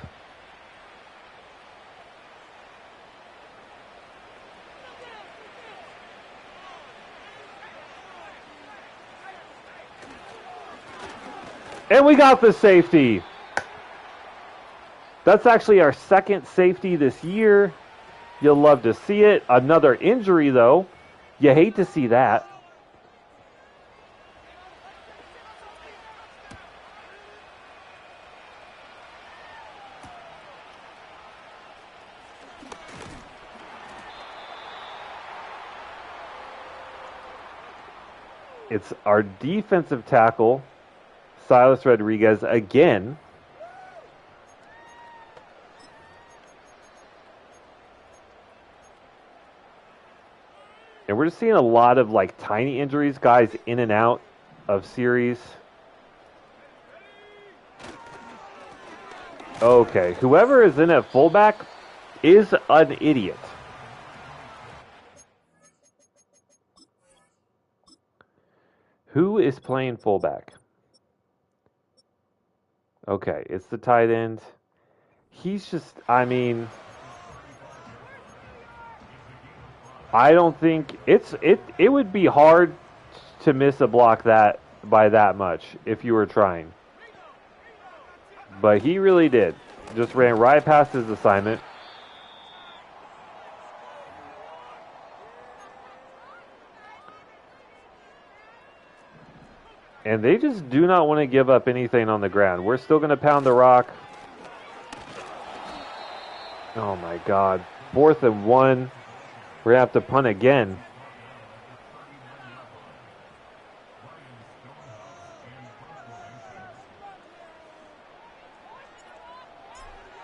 And we got the safety. That's actually our 2nd safety this year. You'll love to see it. Another injury, though. You hate to see that. It's our defensive tackle, Silas Rodriguez, again. And we're just seeing a lot of like tiny injuries, guys in and out of series. Okay, whoever is in at fullback is an idiot. Who is playing fullback? Okay, it's the tight end. He's just, I mean, I don't think it would be hard to miss a block that by that much if you were trying. But he really did. Just ran right past his assignment. And they just do not want to give up anything on the ground. We're still going to pound the rock. Oh my God. 4th and 1. We're going to have to punt again.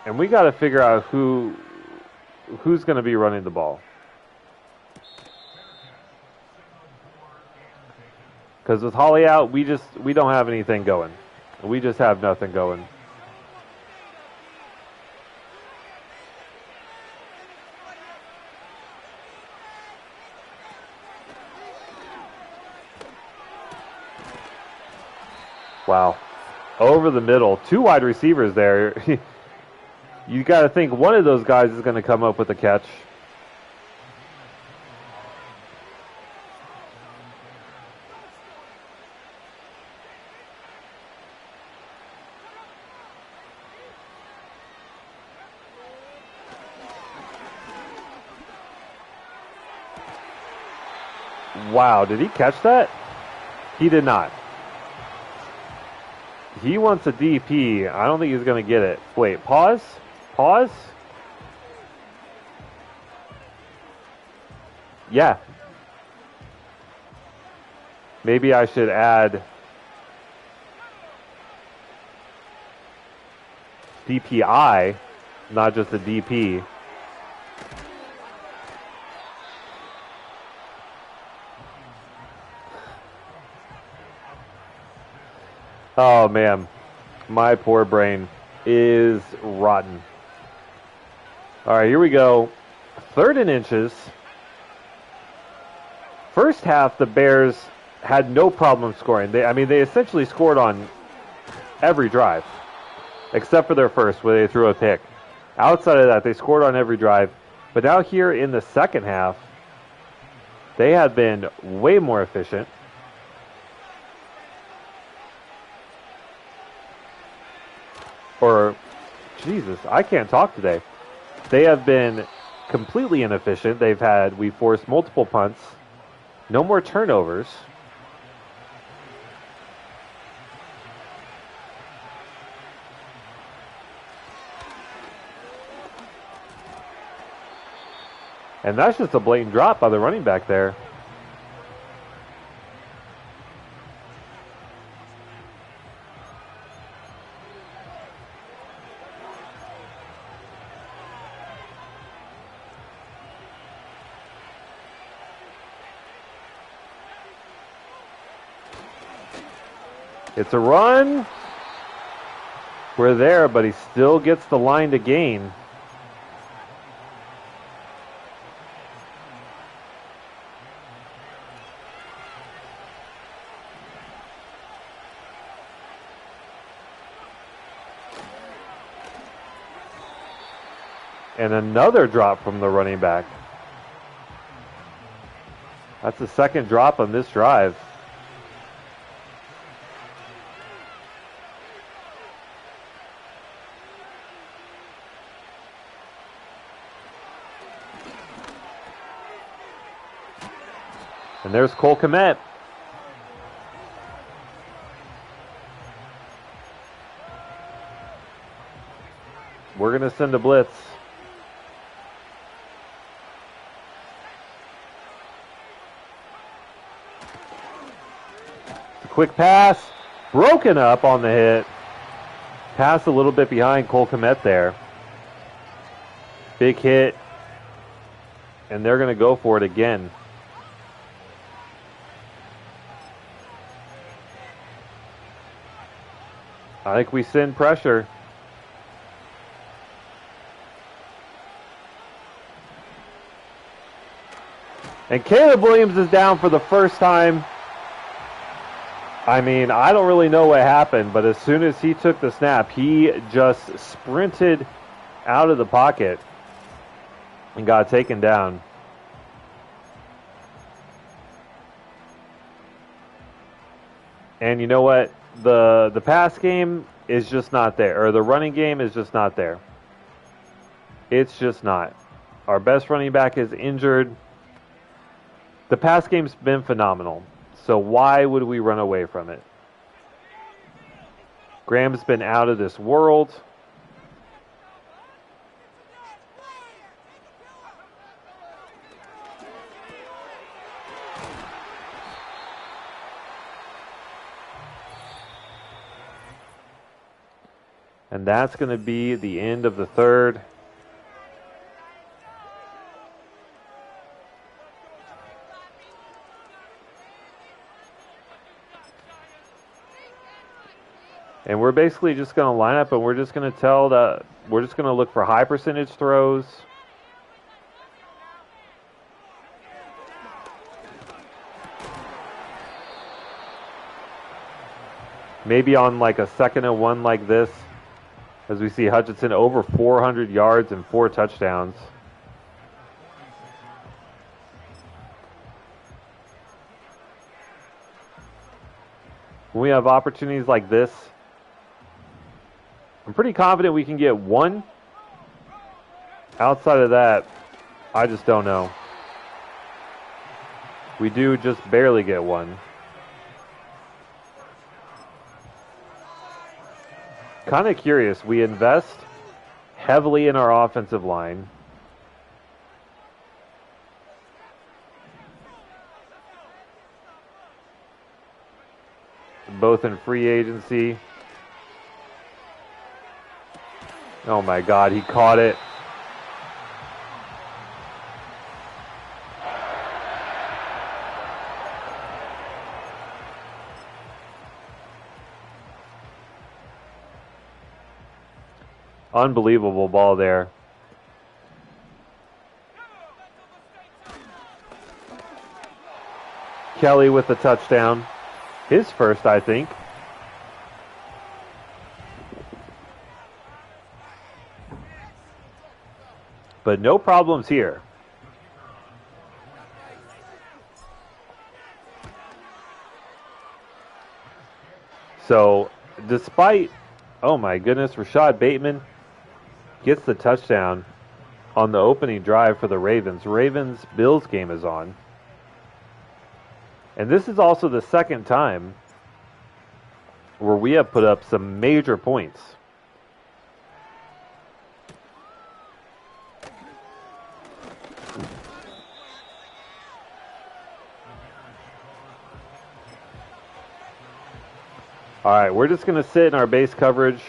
And we got to figure out who's going to be running the ball. Because with Hawley out, we don't have anything going. We just have nothing going. Wow. Over the middle. 2 wide receivers there. You got to think one of those guys is going to come up with a catch. Wow, did he catch that? He did not. He wants a DP. I don't think he's going to get it. Wait, pause? Pause? Yeah. Maybe I should add DPI, not just a DP. Oh, man. My poor brain is rotten. All right, here we go. 3rd and inches. First half, the Bears had no problem scoring. They essentially scored on every drive, except for their first, where they threw a pick. Outside of that, they scored on every drive. But now here in the second half, they have been way more efficient. Or, Jesus, I can't talk today. They have been completely inefficient. We forced multiple punts. No more turnovers. And that's just a blatant drop by the running back there. It's a run. We're there, but he still gets the line to gain. And another drop from the running back. That's the second drop on this drive. And there's Cole Kmet. We're going to send a blitz. Quick pass, broken up on the hit. Pass a little bit behind Cole Kmet there. Big hit. And they're going to go for it again. I think we send pressure. And Caleb Williams is down for the first time. I don't really know what happened, but as soon as he took the snap, he just sprinted out of the pocket and got taken down. And you know what? The pass game is just not there, or the running game is just not there. It's just not. Our best running back is injured. The pass game's been phenomenal. So why would we run away from it? Graham's been out of this world. And that's going to be the end of the third. And we're basically just going to line up and we're just going to look for high percentage throws. Maybe on like a 2nd and 1 like this, as we see Hutchinson over 400 yards and 4 touchdowns. When we have opportunities like this, I'm pretty confident we can get one. Outside of that, I just don't know. We do just barely get one. Kind of curious. We invest heavily in our offensive line. Both in free agency. Oh my God, he caught it. Unbelievable ball there. Kelly with the touchdown. His first, I think. But no problems here. So, despite, oh my goodness, Rashad Bateman gets the touchdown on the opening drive for the Ravens. Ravens-Bills game is on. And this is also the second time where we have put up some major points. All right, we're just going to sit in our base coverage.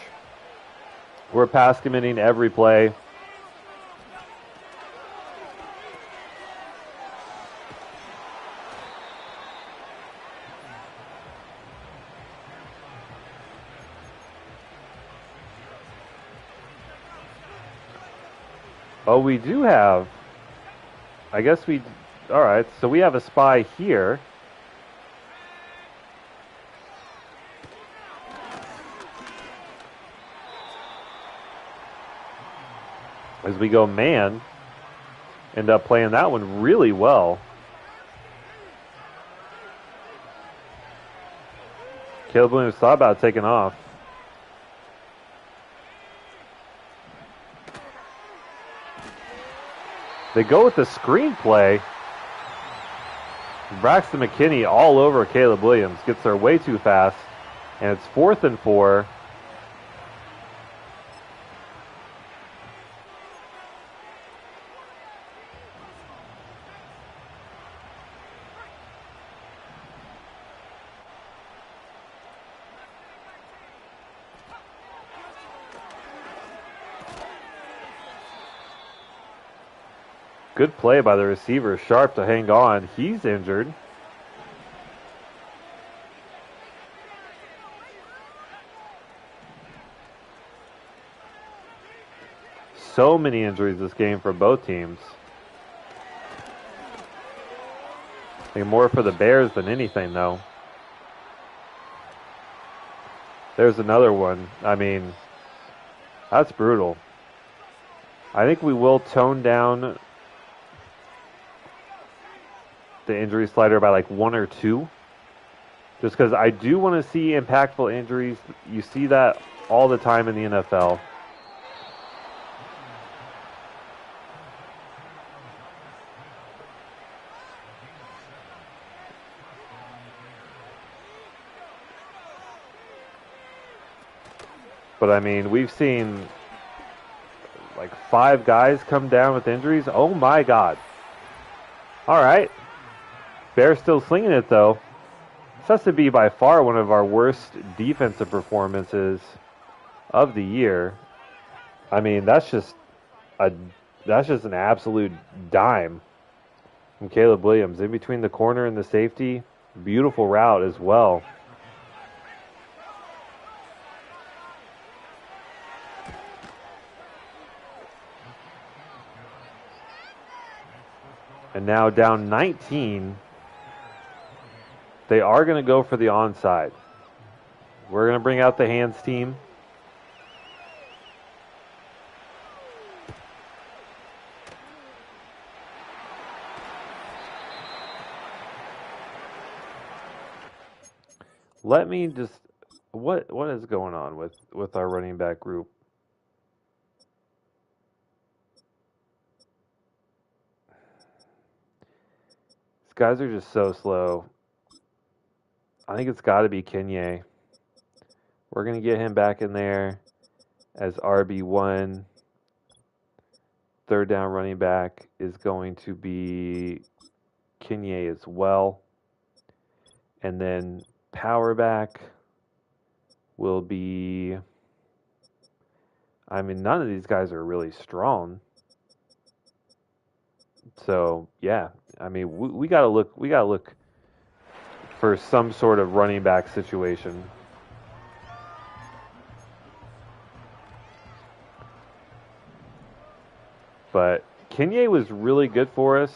We're pass committing every play. Oh, we do have, I guess we, all right, so we have a spy here. As we go man, end up playing that one really well. Caleb Williams thought about taking off. They go with the screenplay. Braxton McKinney all over Caleb Williams. Gets there way too fast. And it's 4th and 4. Good play by the receiver, Sharp, to hang on. He's injured. So many injuries this game for both teams. I think more for the Bears than anything, though. There's another one. I mean, that's brutal. I think we will tone down the injury slider by like 1 or 2. Just because I do want to see impactful injuries. You see that all the time in the NFL. But I mean, we've seen like 5 guys come down with injuries. Oh my God. All right. Bears still slinging it, though. This has to be by far one of our worst defensive performances of the year. I mean, that's just an absolute dime from Caleb Williams. In between the corner and the safety, beautiful route as well. And now down 19. They are going to go for the onside. We're going to bring out the hands team. Let me just, what is going on with our running back group? These guys are just so slow. I think it's got to be Kenye. We're going to get him back in there as RB1. Third down running back is going to be Kenye as well. And then power back will be, I mean, none of these guys are really strong. So, yeah, I mean, we got to look for some sort of running back situation. But Kenye was really good for us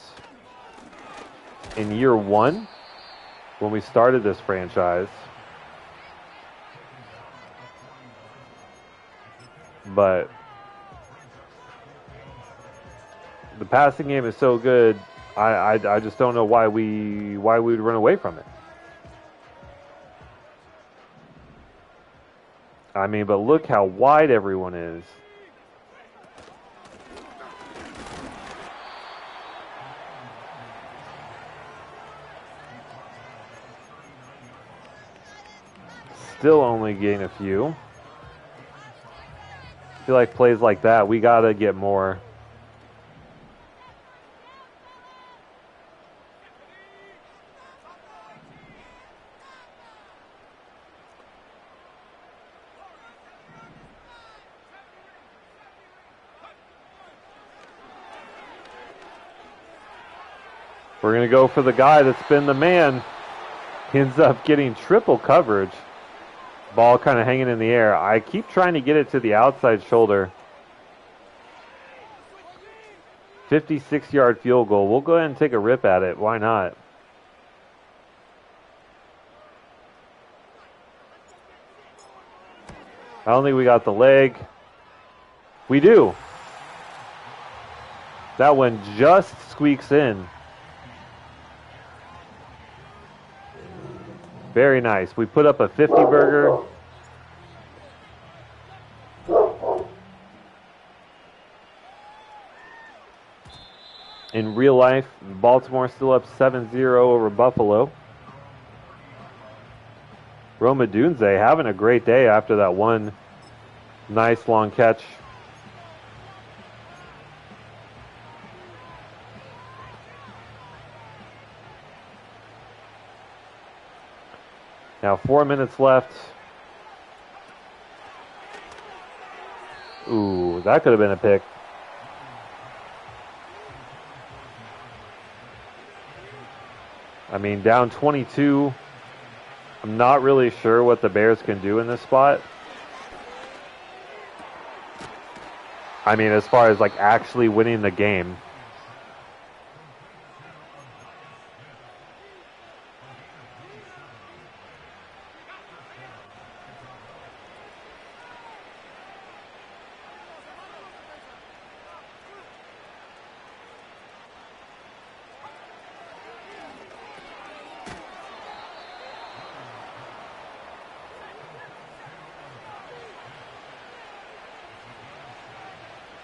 in year one when we started this franchise. But the passing game is so good, I just don't know why we would run away from it. I mean, but look how wide everyone is. Still only gain a few. I feel like plays like that, we got to get more. We're going to go for the guy that's been the man. He ends up getting triple coverage. Ball kind of hanging in the air. I keep trying to get it to the outside shoulder. 56-yard field goal. We'll go ahead and take a rip at it. Why not? I don't think we got the leg. We do. That one just squeaks in. Very nice. We put up a 50-burger. In real life, Baltimore still up 7-0 over Buffalo. Roma Dunze having a great day after that one nice long catch. Now 4 minutes left. Ooh, that could have been a pick. I mean, down 22. I'm not really sure what the Bears can do in this spot. I mean, as far as like actually winning the game.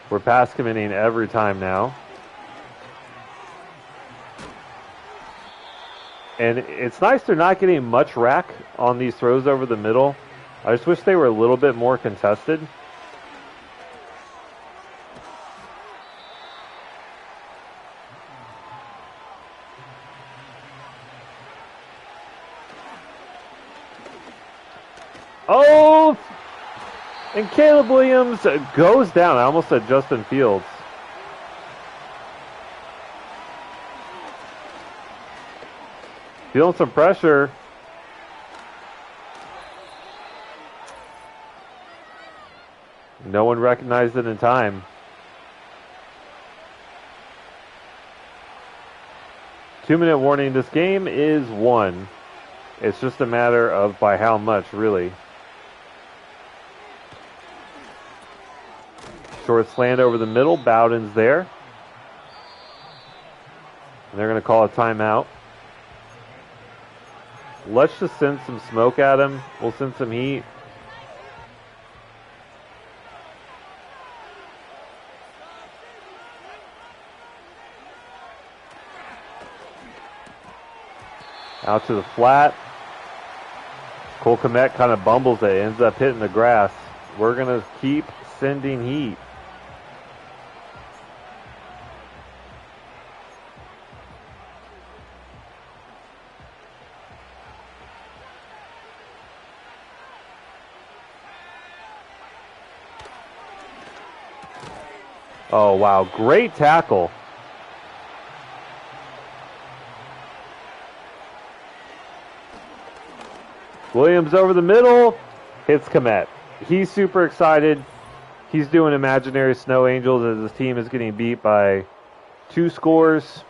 We're pass committing every time now. And it's nice they're not getting much rack on these throws over the middle. I just wish they were a little bit more contested. Oh! And Caleb Williams goes down. I almost said Justin Fields. Feeling some pressure. No one recognized it in time. 2-minute warning. This game is won. It's just a matter of by how much, really. Short slant over the middle. Bowden's there. And they're going to call a timeout. Let's just send some smoke at him. We'll send some heat. Out to the flat. Cole Kmet kind of bumbles it. Ends up hitting the grass. We're going to keep sending heat. Oh, wow. Great tackle. Williams over the middle. Hits Kmet. He's super excited. He's doing imaginary snow angels as his team is getting beat by 2 scores.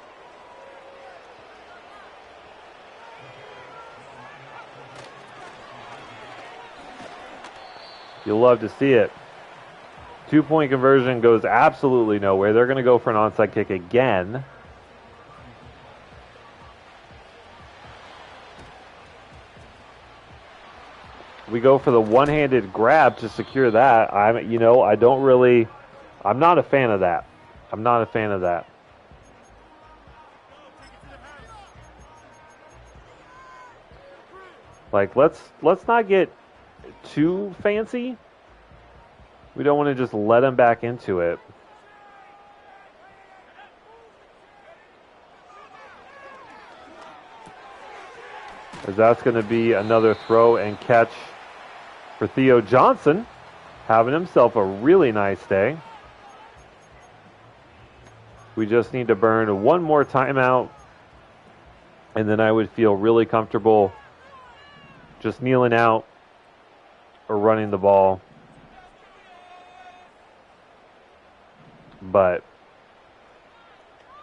You'll love to see it. 2-point conversion goes absolutely nowhere. They're going to go for an onside kick again. We go for the one-handed grab to secure that. I'm not a fan of that. I'm not a fan of that. Like, let's not get too fancy. We don't want to just let him back into it. As that's going to be another throw and catch for Theo Johnson, having himself a really nice day. We just need to burn one more timeout, and then I would feel really comfortable just kneeling out or running the ball. But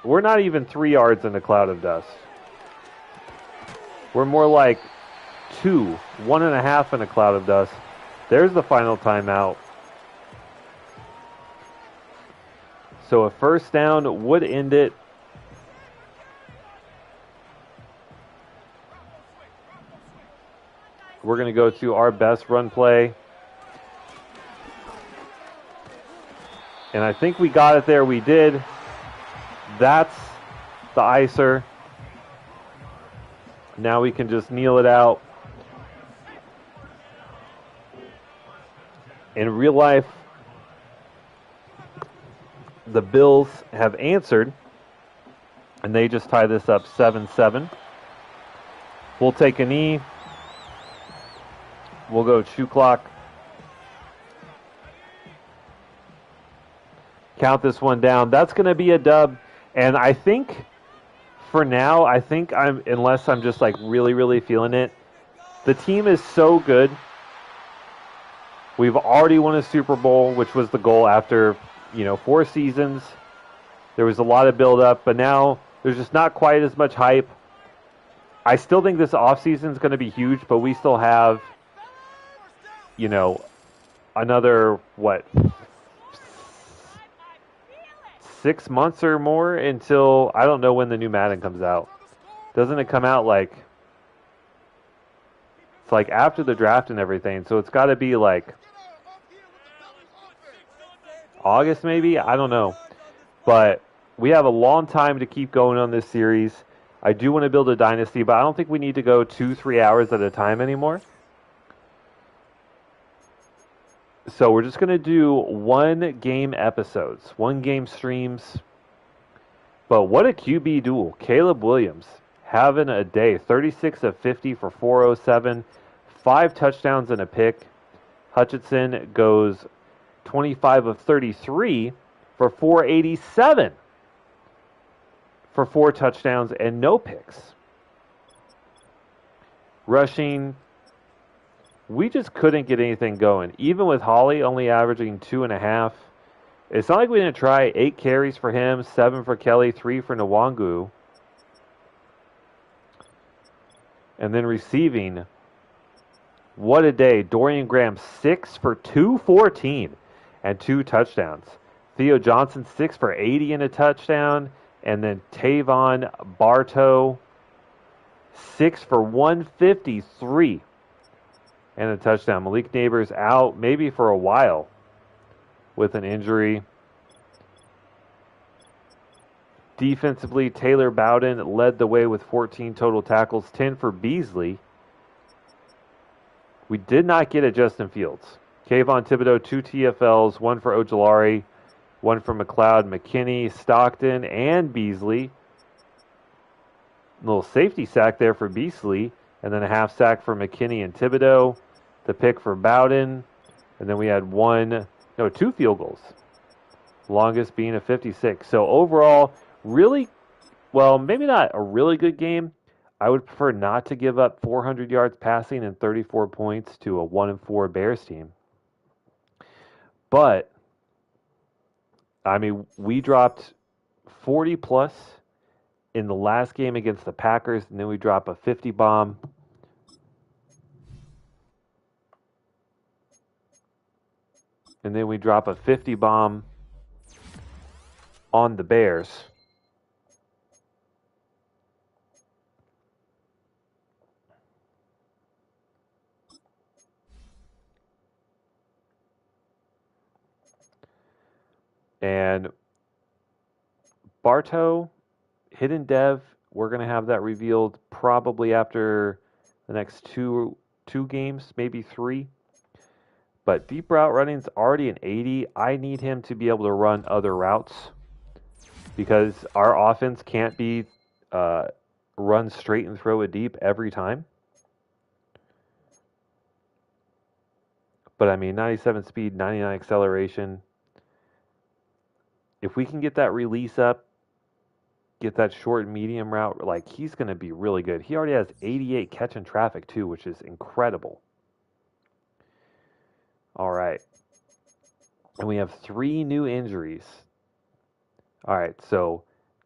we're not even 3 yards in a cloud of dust. We're more like 2, 1.5 in a cloud of dust. There's the final timeout. So a first down would end it. We're going to go to our best run play. And I think we got it there. We did. That's the icer. Now we can just kneel it out. In real life, the Bills have answered, and they just tie this up 7-7. We'll take a knee. We'll go shoe clock. Count this one down. That's going to be a dub. And I think, for now, unless I'm just like really, really feeling it, the team is so good. We've already won a Super Bowl, which was the goal after, 4 seasons. There was a lot of build-up, but now there's just not quite as much hype. I still think this offseason is going to be huge, but we still have, another, 6 months or more until, I don't know when the new Madden comes out. Doesn't it come out it's after the draft and everything, so it's got to be August maybe? I don't know. But we have a long time to keep going on this series. I do want to build a dynasty, but I don't think we need to go 2-3 hours at a time anymore. So we're just going to do 1-game episodes, 1-game streams. But what a QB duel. Caleb Williams having a day. 36 of 50 for 407, 5 touchdowns and a pick. Hutchinson goes 25 of 33 for 487 for 4 touchdowns and no picks. Rushing, we just couldn't get anything going. Even with Holly only averaging 2.5. It's not like we didn't try. 8 carries for him, 7 for Kelly, 3 for Nwangu. And then receiving, what a day. Dorian Graham, 6 for 214 and 2 touchdowns. Theo Johnson, 6 for 80 and a touchdown. And then Tavon Bartow, 6 for 153 and a touchdown. Malik Neighbors out maybe for a while with an injury. Defensively, Taylor Bowden led the way with 14 total tackles, 10 for Beasley. We did not get a Justin Fields. Kayvon Thibodeau, 2 TFLs, 1 for Ojulari, 1 for McLeod, McKinney, Stockton, and Beasley. A little safety sack there for Beasley, and then a half sack for McKinney and Thibodeau. The pick for Bowden, and then we had 2 field goals. Longest being a 56. So overall, really, well, maybe not a really good game. I would prefer not to give up 400 yards passing and 34 points to a 1-4 Bears team. But I mean, we dropped 40 plus in the last game against the Packers, and then we drop a 50 bomb. And then we drop a 50 bomb on the Bears. And Bartow, Hidden Dev, we're going to have that revealed probably after the next two games, maybe three. But deep route running's already an 80. I need him to be able to run other routes because our offense can't be uh, run straight and throw it deep every time. But I mean, 97 speed, 99 acceleration. If we can get that release up, get that short and medium route, like he's going to be really good. He already has 88 catch and traffic too, which is incredible. All right. And we have three new injuries. All right. So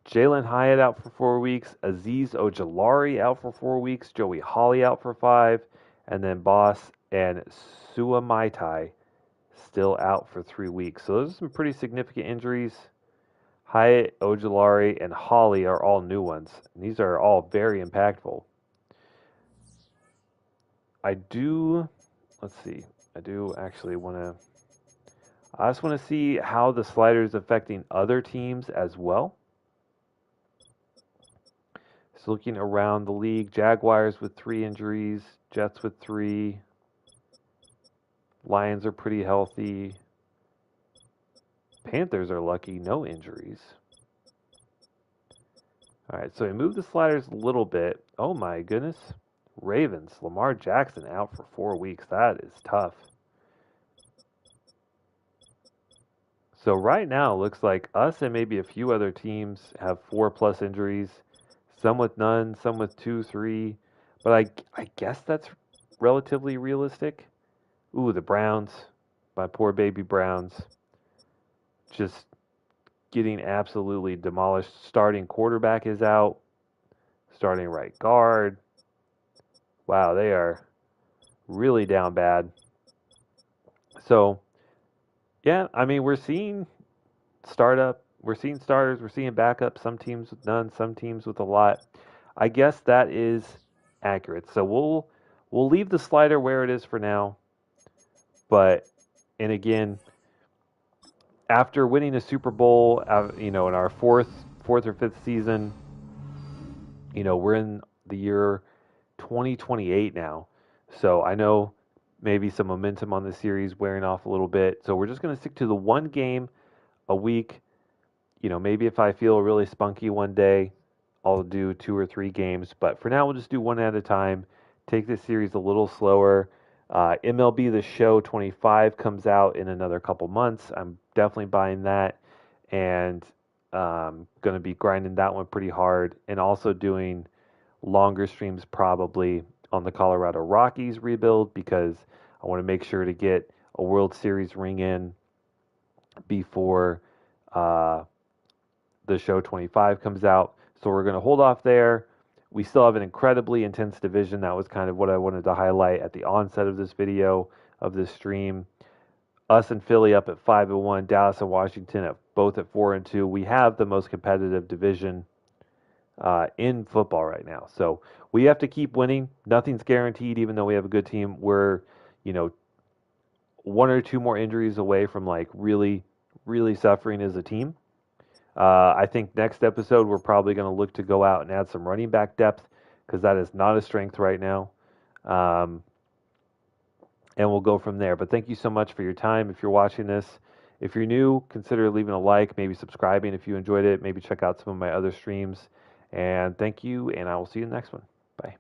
Jalen Hyatt out for 4 weeks, Aziz Ojolari out for 4 weeks, Joey Hawley out for 5, and then Boss and Suamaitai still out for 3 weeks. So those are some pretty significant injuries. Hyatt, Ojolari, and Hawley are all new ones. And these are all very impactful. Let's see. I do actually want to. I just want to see how the slider is affecting other teams as well. So looking around the league, Jaguars with 3 injuries, Jets with 3, Lions are pretty healthy, Panthers are lucky, no injuries. All right, so we moved the sliders a little bit. Oh my goodness. Ravens, Lamar Jackson out for 4 weeks. That is tough. So right now, it looks like us and maybe a few other teams have 4+ injuries. Some with none, some with 2, 3. But I guess that's relatively realistic. Ooh, the Browns. My poor baby Browns. Just getting absolutely demolished. Starting quarterback is out. Starting right guard. Wow, they are really down bad. So, yeah, I mean, we're seeing starters, we're seeing backups, some teams with none, some teams with a lot. I guess that is accurate. So we'll leave the slider where it is for now. But and again, after winning a Super Bowl, in our fourth or fifth season, we're in the year 2028 now. So I know maybe some momentum on the series wearing off a little bit. So we're just going to stick to the one game a week. Maybe if I feel really spunky one day, I'll do 2 or 3 games. But for now, we'll just do one at a time. Take this series a little slower. MLB The Show 25 comes out in another couple months. I'm definitely buying that and going to be grinding that one pretty hard and also doing longer streams probably on the Colorado Rockies rebuild because I want to make sure to get a World Series ring in before the show 25 comes out. So we're going to hold off there. We still have an incredibly intense division. That was kind of what I wanted to highlight at the onset of this video, of this stream. Us and Philly up at 5-1, Dallas and Washington at both at 4-2. We have the most competitive division in football right now. So we have to keep winning. Nothing's guaranteed, even though we have a good team. We're, 1 or 2 more injuries away from like really, really suffering as a team. I think next episode we're probably going to look to go out and add some running back depth because that is not a strength right now. And we'll go from there. But thank you so much for your time. If you're watching this, if you're new, consider leaving a like, maybe subscribing if you enjoyed it. Maybe check out some of my other streams. And thank you, and I will see you in the next one. Bye.